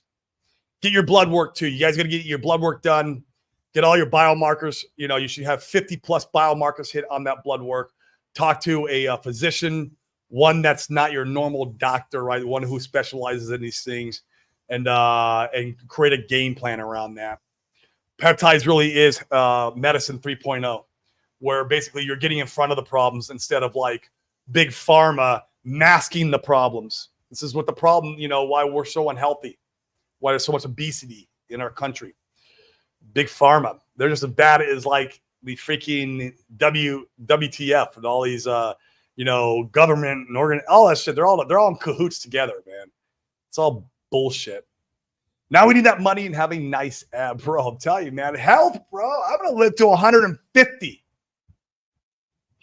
Get your blood work too. You guys got to get your blood work done. Get all your biomarkers. You know, you should have 50 plus biomarkers hit on that blood work. Talk to a physician, one that's not your normal doctor, right? One who specializes in these things, and create a game plan around that. Peptides really is medicine 3.0, where basically you're getting in front of the problems instead of like big pharma masking the problems. This is what the problem, you know, why we're so unhealthy, why there's so much obesity in our country. Big pharma, they're just as bad as like the freaking WTF and all these you know, government and all that shit. They're all in cahoots together, man. It's all bullshit. Now we need that money and having nice abs, bro. I'm telling you, man. Health, bro. I'm gonna live to 150.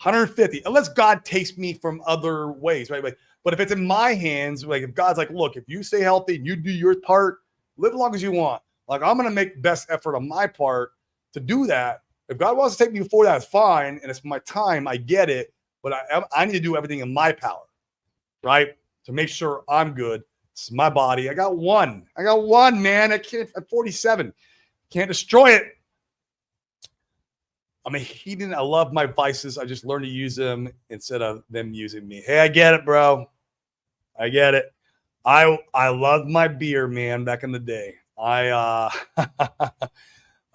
150, unless God takes me from other ways, right? But if it's in my hands, like if God's like, look, if you stay healthy and you do your part, live as long as you want. Like I'm gonna make the best effort on my part to do that. If God wants to take me before that, it's fine, and it's my time. I get it, but I need to do everything in my power, right, to make sure I'm good. It's my body. I got one, man. I can't at 47. Can't destroy it. I'm a heathen. I love my vices. I just learned to use them instead of them using me. Hey, I get it, bro. I get it. I loved my beer, man, back in the day. I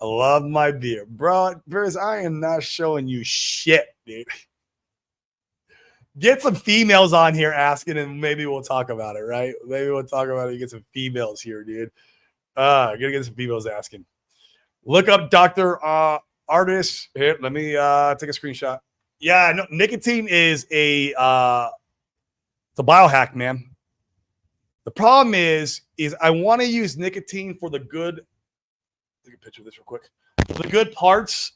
love my beer. Bro, I am not showing you shit, dude. Get some females on here asking, and maybe we'll talk about it, right? Maybe we'll talk about it. Get some females here, dude. Gotta get some females asking. Look up Dr. Artist. Here, let me take a screenshot. Yeah, no, nicotine is it's a biohack, man. The problem is I want to use nicotine for the good. Take a picture of this real quick. The good parts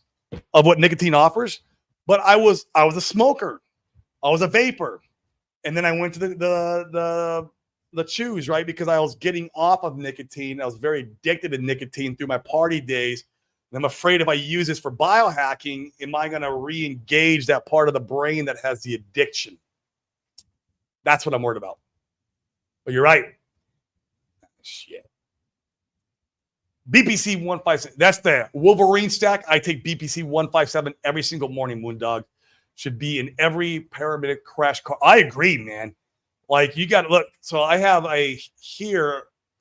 of what nicotine offers, but I was a smoker. I was a vapor, and then I went to the chews, right? Because I was getting off of nicotine. I was very addicted to nicotine through my party days. And I'm afraid if I use this for biohacking, am I going to re-engage that part of the brain that has the addiction? That's what I'm worried about. But you're right. Shit. BPC 157. That's the Wolverine stack. I take BPC 157 every single morning, Moondog. Should be in every paramedic crash car. I agree, man. Like, you got to look. So I have I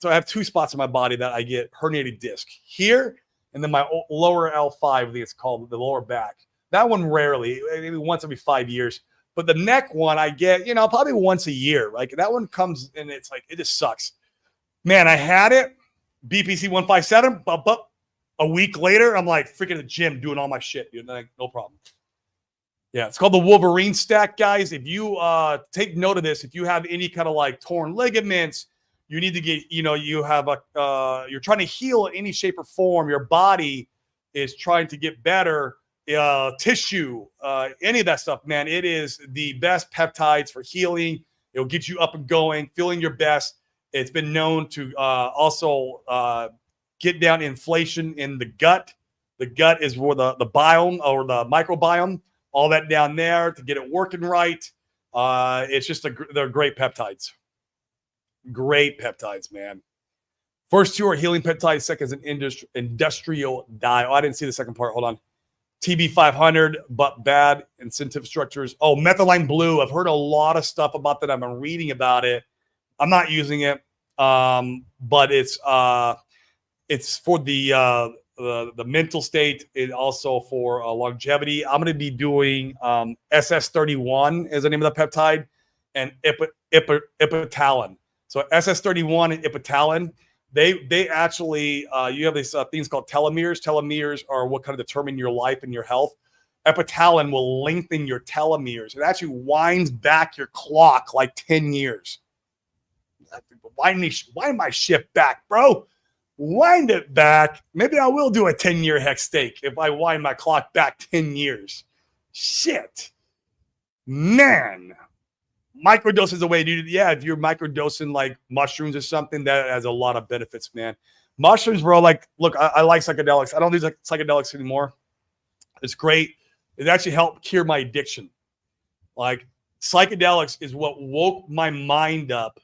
have two spots in my body that I get herniated disc here, and then my lower L5, I think it's called, the lower back. That one rarely, maybe once every 5 years. But the neck one I get, probably once a year. Like, that one comes and it's like, it just sucks. Man, I had it, BPC 157, but a week later, I'm like freaking at the gym doing all my shit, dude. Like, no problem. Yeah, it's called the Wolverine stack, guys. If you take note of this, if you have any kind of like torn ligaments, you need to get, you have you're trying to heal in any shape or form. Your body is trying to get better. Tissue, any of that stuff, man. It is the best peptides for healing. It'll get you up and going, feeling your best. It's been known to also get down inflation in the gut. The gut is where the biome or the microbiome, all that down there to get it working right. It's just they're great peptides. Great peptides, man. First two are healing peptides. Second is an industrial dye. Oh, I didn't see the second part. Hold on. TB500, but bad incentive structures. Oh, methylene blue. I've heard a lot of stuff about that. I've been reading about it. I'm not using it, but it's for the mental state, and also for longevity. I'm going to be doing SS31 is the name of the peptide, and ipetalin. So SS31 and ipetalin, they actually, you have these things called telomeres. Telomeres are what kind of determine your life and your health. Epitalin will lengthen your telomeres. It actually winds back your clock like 10 years. Wind my shit back, bro. Wind it back. Maybe I will do a 10-year hex steak if I wind my clock back 10 years. Shit. Man. Microdose is a way to do it. Yeah, if you're microdosing like mushrooms or something, that has a lot of benefits, man. Mushrooms, bro. Like, look, I like psychedelics. I don't do psychedelics anymore. It's great. It actually helped cure my addiction. Like, psychedelics is what woke my mind up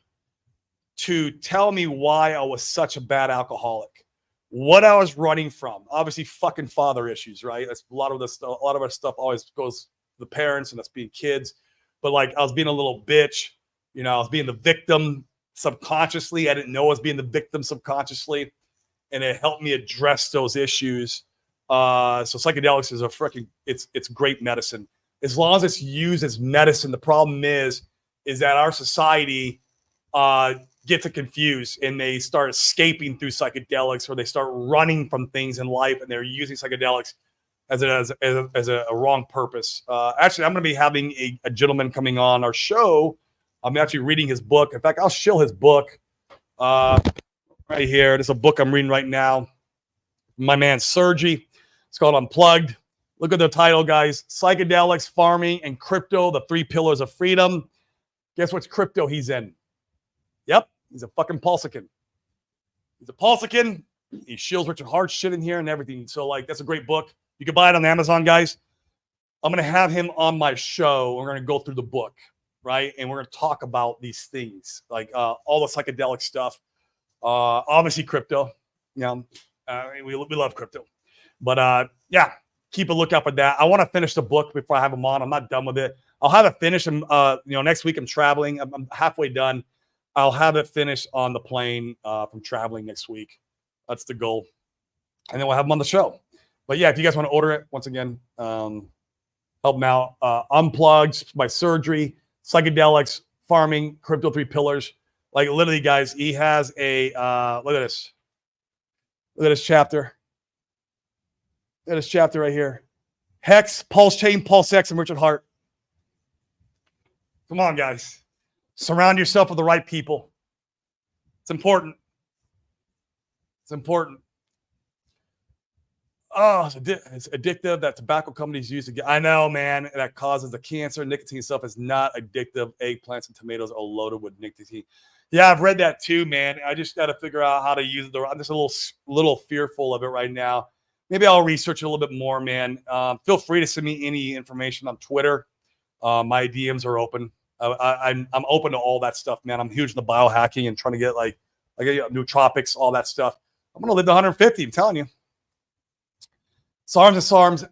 to tell me why I was such a bad alcoholic, what I was running from. Obviously, fucking father issues, right? That's a lot of this. A lot of our stuff always goes to the parents, and that's being kids. But like, I was being a little bitch. You know, I was being the victim subconsciously. I didn't know I was being the victim subconsciously, and it helped me address those issues. So psychedelics is a freaking it's great medicine as long as it's used as medicine. The problem is that our society get to confuse and they start escaping through psychedelics, or they start running from things in life, and they're using psychedelics as a wrong purpose. Actually, I'm going to be having a gentleman coming on our show. I'm actually reading his book. In fact, I'll shill his book right here. This is a book I'm reading right now. My man Sergi. It's called Unplugged. Look at the title, guys. Psychedelics, Farming, and Crypto, the Three Pillars of Freedom. Guess which crypto he's in? Yep, he's a fucking Pulsican. He's a Pulsican. He shills Richard Hart's shit in here and everything. So, like, that's a great book. You can buy it on Amazon, guys. I'm going to have him on my show. We're going to go through the book, right? And we're going to talk about these things, like all the psychedelic stuff. Obviously, crypto. You know, we love crypto. But, yeah, keep a lookout for that. I want to finish the book before I have him on. I'm not done with it. I'll have it finished. Next week I'm traveling. I'm halfway done. I'll have it finished on the plane from traveling next week. That's the goal. And then we'll have them on the show. But yeah, if you guys want to order it, once again, help them out. Unplugged by Surgery, Psychedelics, Farming, Crypto 3 Pillars. Like, literally, guys, he has a, look at this. Look at this chapter. Look at this chapter right here. Hex, Pulse Chain, Pulse X, and Richard Hart. Come on, guys. Surround yourself with the right people. It's important. It's important. Oh, it's addictive. That tobacco companies use to get. I know, man. That causes the cancer. Nicotine itself is not addictive. Eggplants and tomatoes are loaded with nicotine. Yeah, I've read that too, man. I just got to figure out how to use it. I'm just a little fearful of it right now. Maybe I'll research it a little bit more, man. Feel free to send me any information on Twitter. My DMs are open. I'm open to all that stuff, man. I'm huge in the biohacking and trying to get like nootropics, all that stuff. I'm gonna live to 150. I'm telling you. SARMs and SARMs,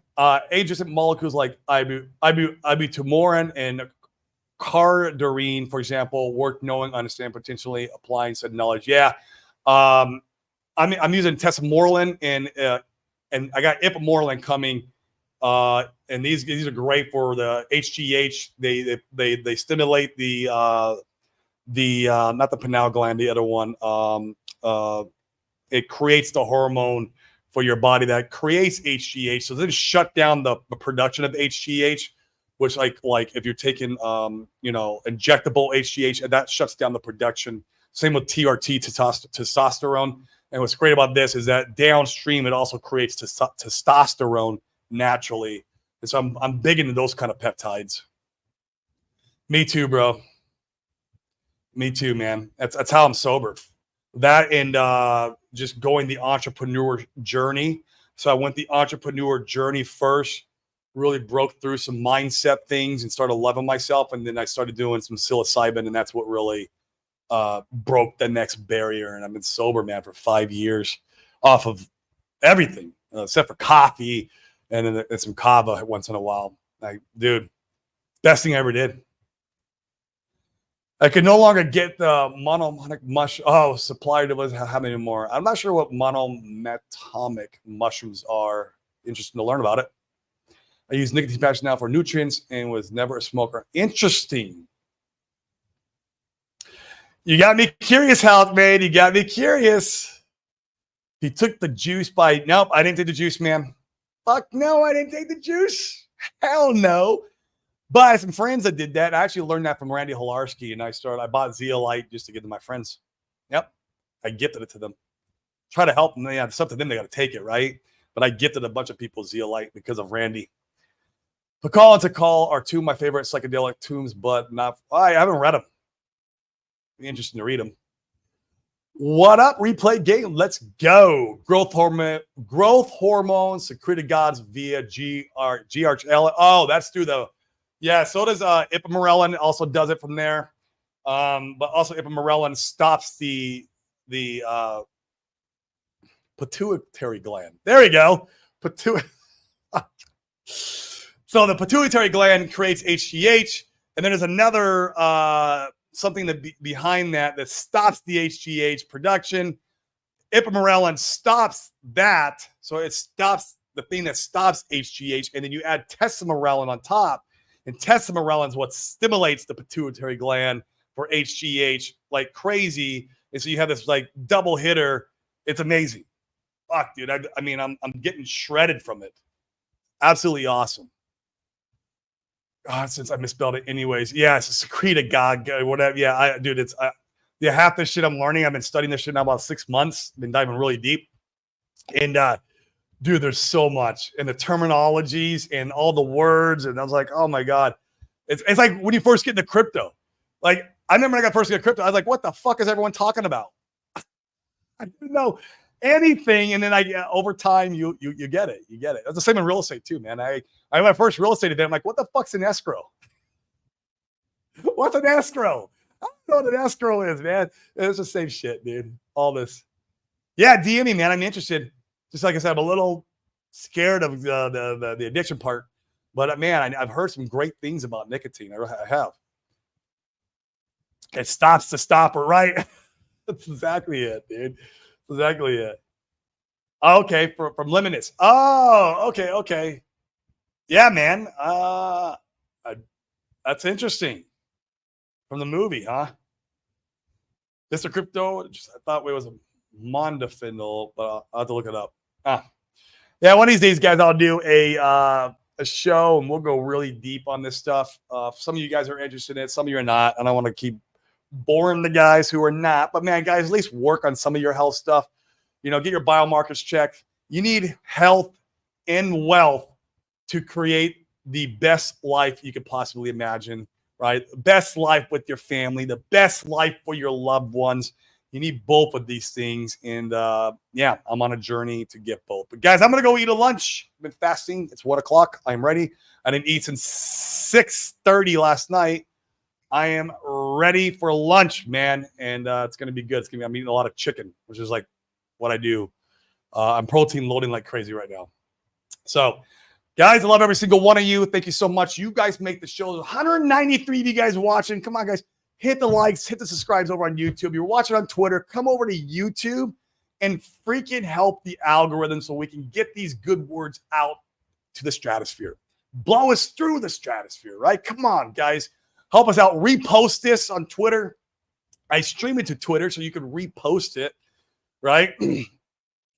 age-resistant molecules like ibuprofen and cardarine, for example, work knowing, understand, potentially applying said knowledge. Yeah, I'm using tesamorelin and I got ipamorelin coming. And these are great for the HGH. They stimulate the not the pineal gland, the other one. It creates the hormone for your body that creates HGH. So then shut down the production of HGH, which like if you're taking injectable HGH, and that shuts down the production. Same with TRT, testosterone. And what's great about this is that downstream it also creates testosterone naturally. And so I'm big into those kind of peptides. Me too, bro. Me too, man. That's how I'm sober. That and just going the entrepreneur journey. So I went the entrepreneur journey first, really broke through some mindset things and started loving myself. And then I started doing some psilocybin, and that's what really broke the next barrier. And I've been sober, man, for 5 years off of everything except for coffee and then some kava once in a while. Like, dude, best thing I ever did. I could no longer get the monomonic mush. Oh, supplier doesn't have any more. I'm not sure what monomatomic mushrooms are. Interesting to learn about it. I use nicotine patch now for nutrients and was never a smoker. Interesting. You got me curious, Health, man. You got me curious. He took the juice by. Nope, I didn't take the juice, man. Fuck no, I didn't take the juice. Hell no. But I had some friends that did that. I actually learned that from Randy Hilarski, and I bought Zeolite just to give to my friends. Yep. I gifted it to them. Try to help them. Yeah, it's up to them. They got to take it, right? But I gifted a bunch of people Zeolite because of Randy. Pakal and Takal are two of my favorite psychedelic tombs, but I haven't read them. Be interesting to read them. What up, replay game? Let's go. Growth hormones secreted gods via GRL. Oh, that's through the, yeah. So does ipamorelin. Also does it from there. But also ipamorelin stops the pituitary gland. There you go. So the pituitary gland creates HGH, and then there's another something that behind that stops the HGH production. Ipamorelin stops that, so it stops the thing that stops HGH, and then you add tesamorelin on top, and tesamorelin is what stimulates the pituitary gland for HGH like crazy, and so you have this like double hitter. It's amazing. Fuck, dude. I mean, I'm getting shredded from it. Absolutely awesome. Since I misspelled it anyways. Yeah, it's a secreted god, whatever. Yeah, dude, it's yeah, half this shit I'm learning. I've been studying this shit now about 6 months. Been diving really deep. And dude, there's so much. And the terminologies and all the words. And I was like, oh my God. It's like when you first get into crypto. Like, I remember when I got first into crypto, I was like, what the fuck is everyone talking about? I didn't know anything. And then over time, you get it. You get it. That's the same in real estate too, man. I had my first real estate event. I'm like, what the fuck's an escrow? What's an escrow? I don't know what an escrow is, man. It's the same shit, dude. All this. Yeah, DM me, man. I'm interested. Just like I said, I'm a little scared of the addiction part. But man, I've heard some great things about nicotine. I have. It stops the stopper, right? That's exactly it, dude. Exactly it. Okay, from Limitless. Oh, okay. Yeah, man. That's interesting. From the movie, huh? Mr. Crypto, I thought it was a Mondafindle, but I'll have to look it up. Yeah, one of these days, guys, I'll do a show and we'll go really deep on this stuff. Some of you guys are interested in it, some of you are not, and I want to keep boring the guys who are not. But man, guys, at least work on some of your health stuff. Get your biomarkers checked. You need health and wealth to create the best life you could possibly imagine, right? The best life with your family, the best life for your loved ones. You need both of these things. And yeah, I'm on a journey to get both. But guys, I'm going to go eat a lunch. I've been fasting. It's 1 o'clock. I'm ready. I didn't eat since 6:30 last night. I am ready for lunch, man. And it's going to be good. I'm eating a lot of chicken, which is like what I do. I'm protein loading like crazy right now. So, guys, I love every single one of you. Thank you so much. You guys make the show. 193 of you guys watching. Come on, guys. Hit the likes. Hit the subscribes over on YouTube. You're watching on Twitter. Come over to YouTube and freaking help the algorithm so we can get these good words out to the stratosphere. Blow us through the stratosphere, right? Come on, guys. Help us out. Repost this on Twitter. I stream it to Twitter so you can repost it, right?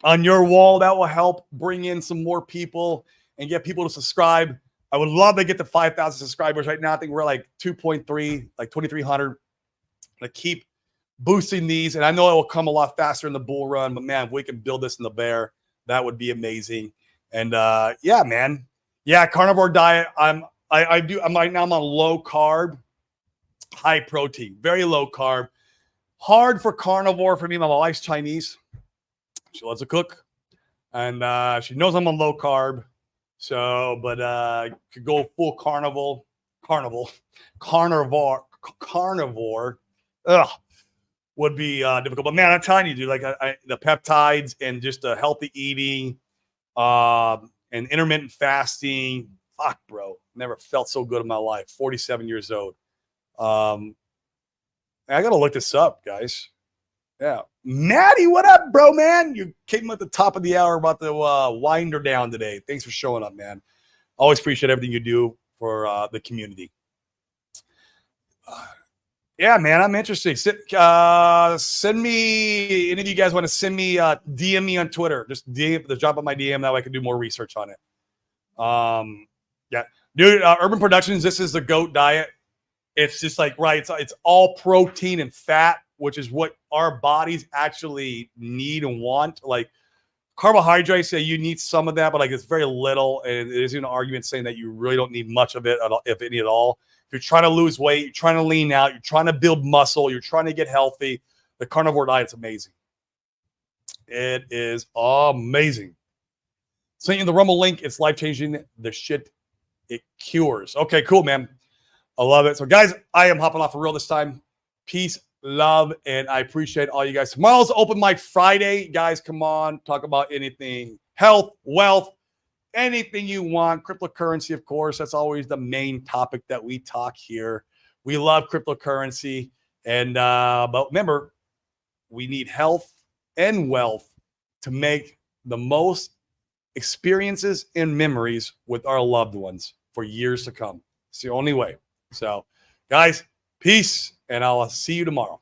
On your wall. That will help bring in some more people and get people to subscribe. I would love to get to 5,000 subscribers right now. I think we're like 2.3, like 2,300. I'm going to keep boosting these. And I know it will come a lot faster in the bull run. But, man, if we can build this in the bear, that would be amazing. And, yeah, man. Yeah, carnivore diet. I'm right now I'm on low carb, high protein, very low carb. Hard for carnivore for me. My wife's Chinese. She loves to cook. And she knows I'm on low carb. So, but could go full carnivore. Would be difficult. But man, I'm telling you, dude, like the peptides and just the healthy eating, and intermittent fasting. Fuck, bro, never felt so good in my life. 47 years old. I gotta look this up, guys. Yeah, Maddie, what up, bro, man? You came at the top of the hour about the winder down today. Thanks for showing up, man. Always appreciate everything you do for the community. Yeah, man, I'm interested. Send me, any of you guys want to send me, DM me on Twitter. Just drop on my DM. That way I can do more research on it. Yeah, dude, Urban Productions, this is the GOAT diet. It's just like, right, it's all protein and fat, which is what our bodies actually need and want. Like carbohydrates, you need some of that, but like it's very little. And there's an argument saying that you really don't need much of it, if any at all. If you're trying to lose weight, you're trying to lean out, you're trying to build muscle, you're trying to get healthy, The carnivore diet's amazing. It is amazing. Send you the Rumble link. It's life-changing. The shit it cures. Okay, cool, man. I love it. So, guys, I am hopping off for real this time. Peace, love, and I appreciate all you guys. Tomorrow's Open Mic Friday. Guys, come on. Talk about anything. Health, wealth, anything you want. Cryptocurrency, of course. That's always the main topic that we talk here. We love cryptocurrency. And but remember, we need health and wealth to make the most experiences and memories with our loved ones for years to come. It's the only way. So, guys, peace, and I'll see you tomorrow.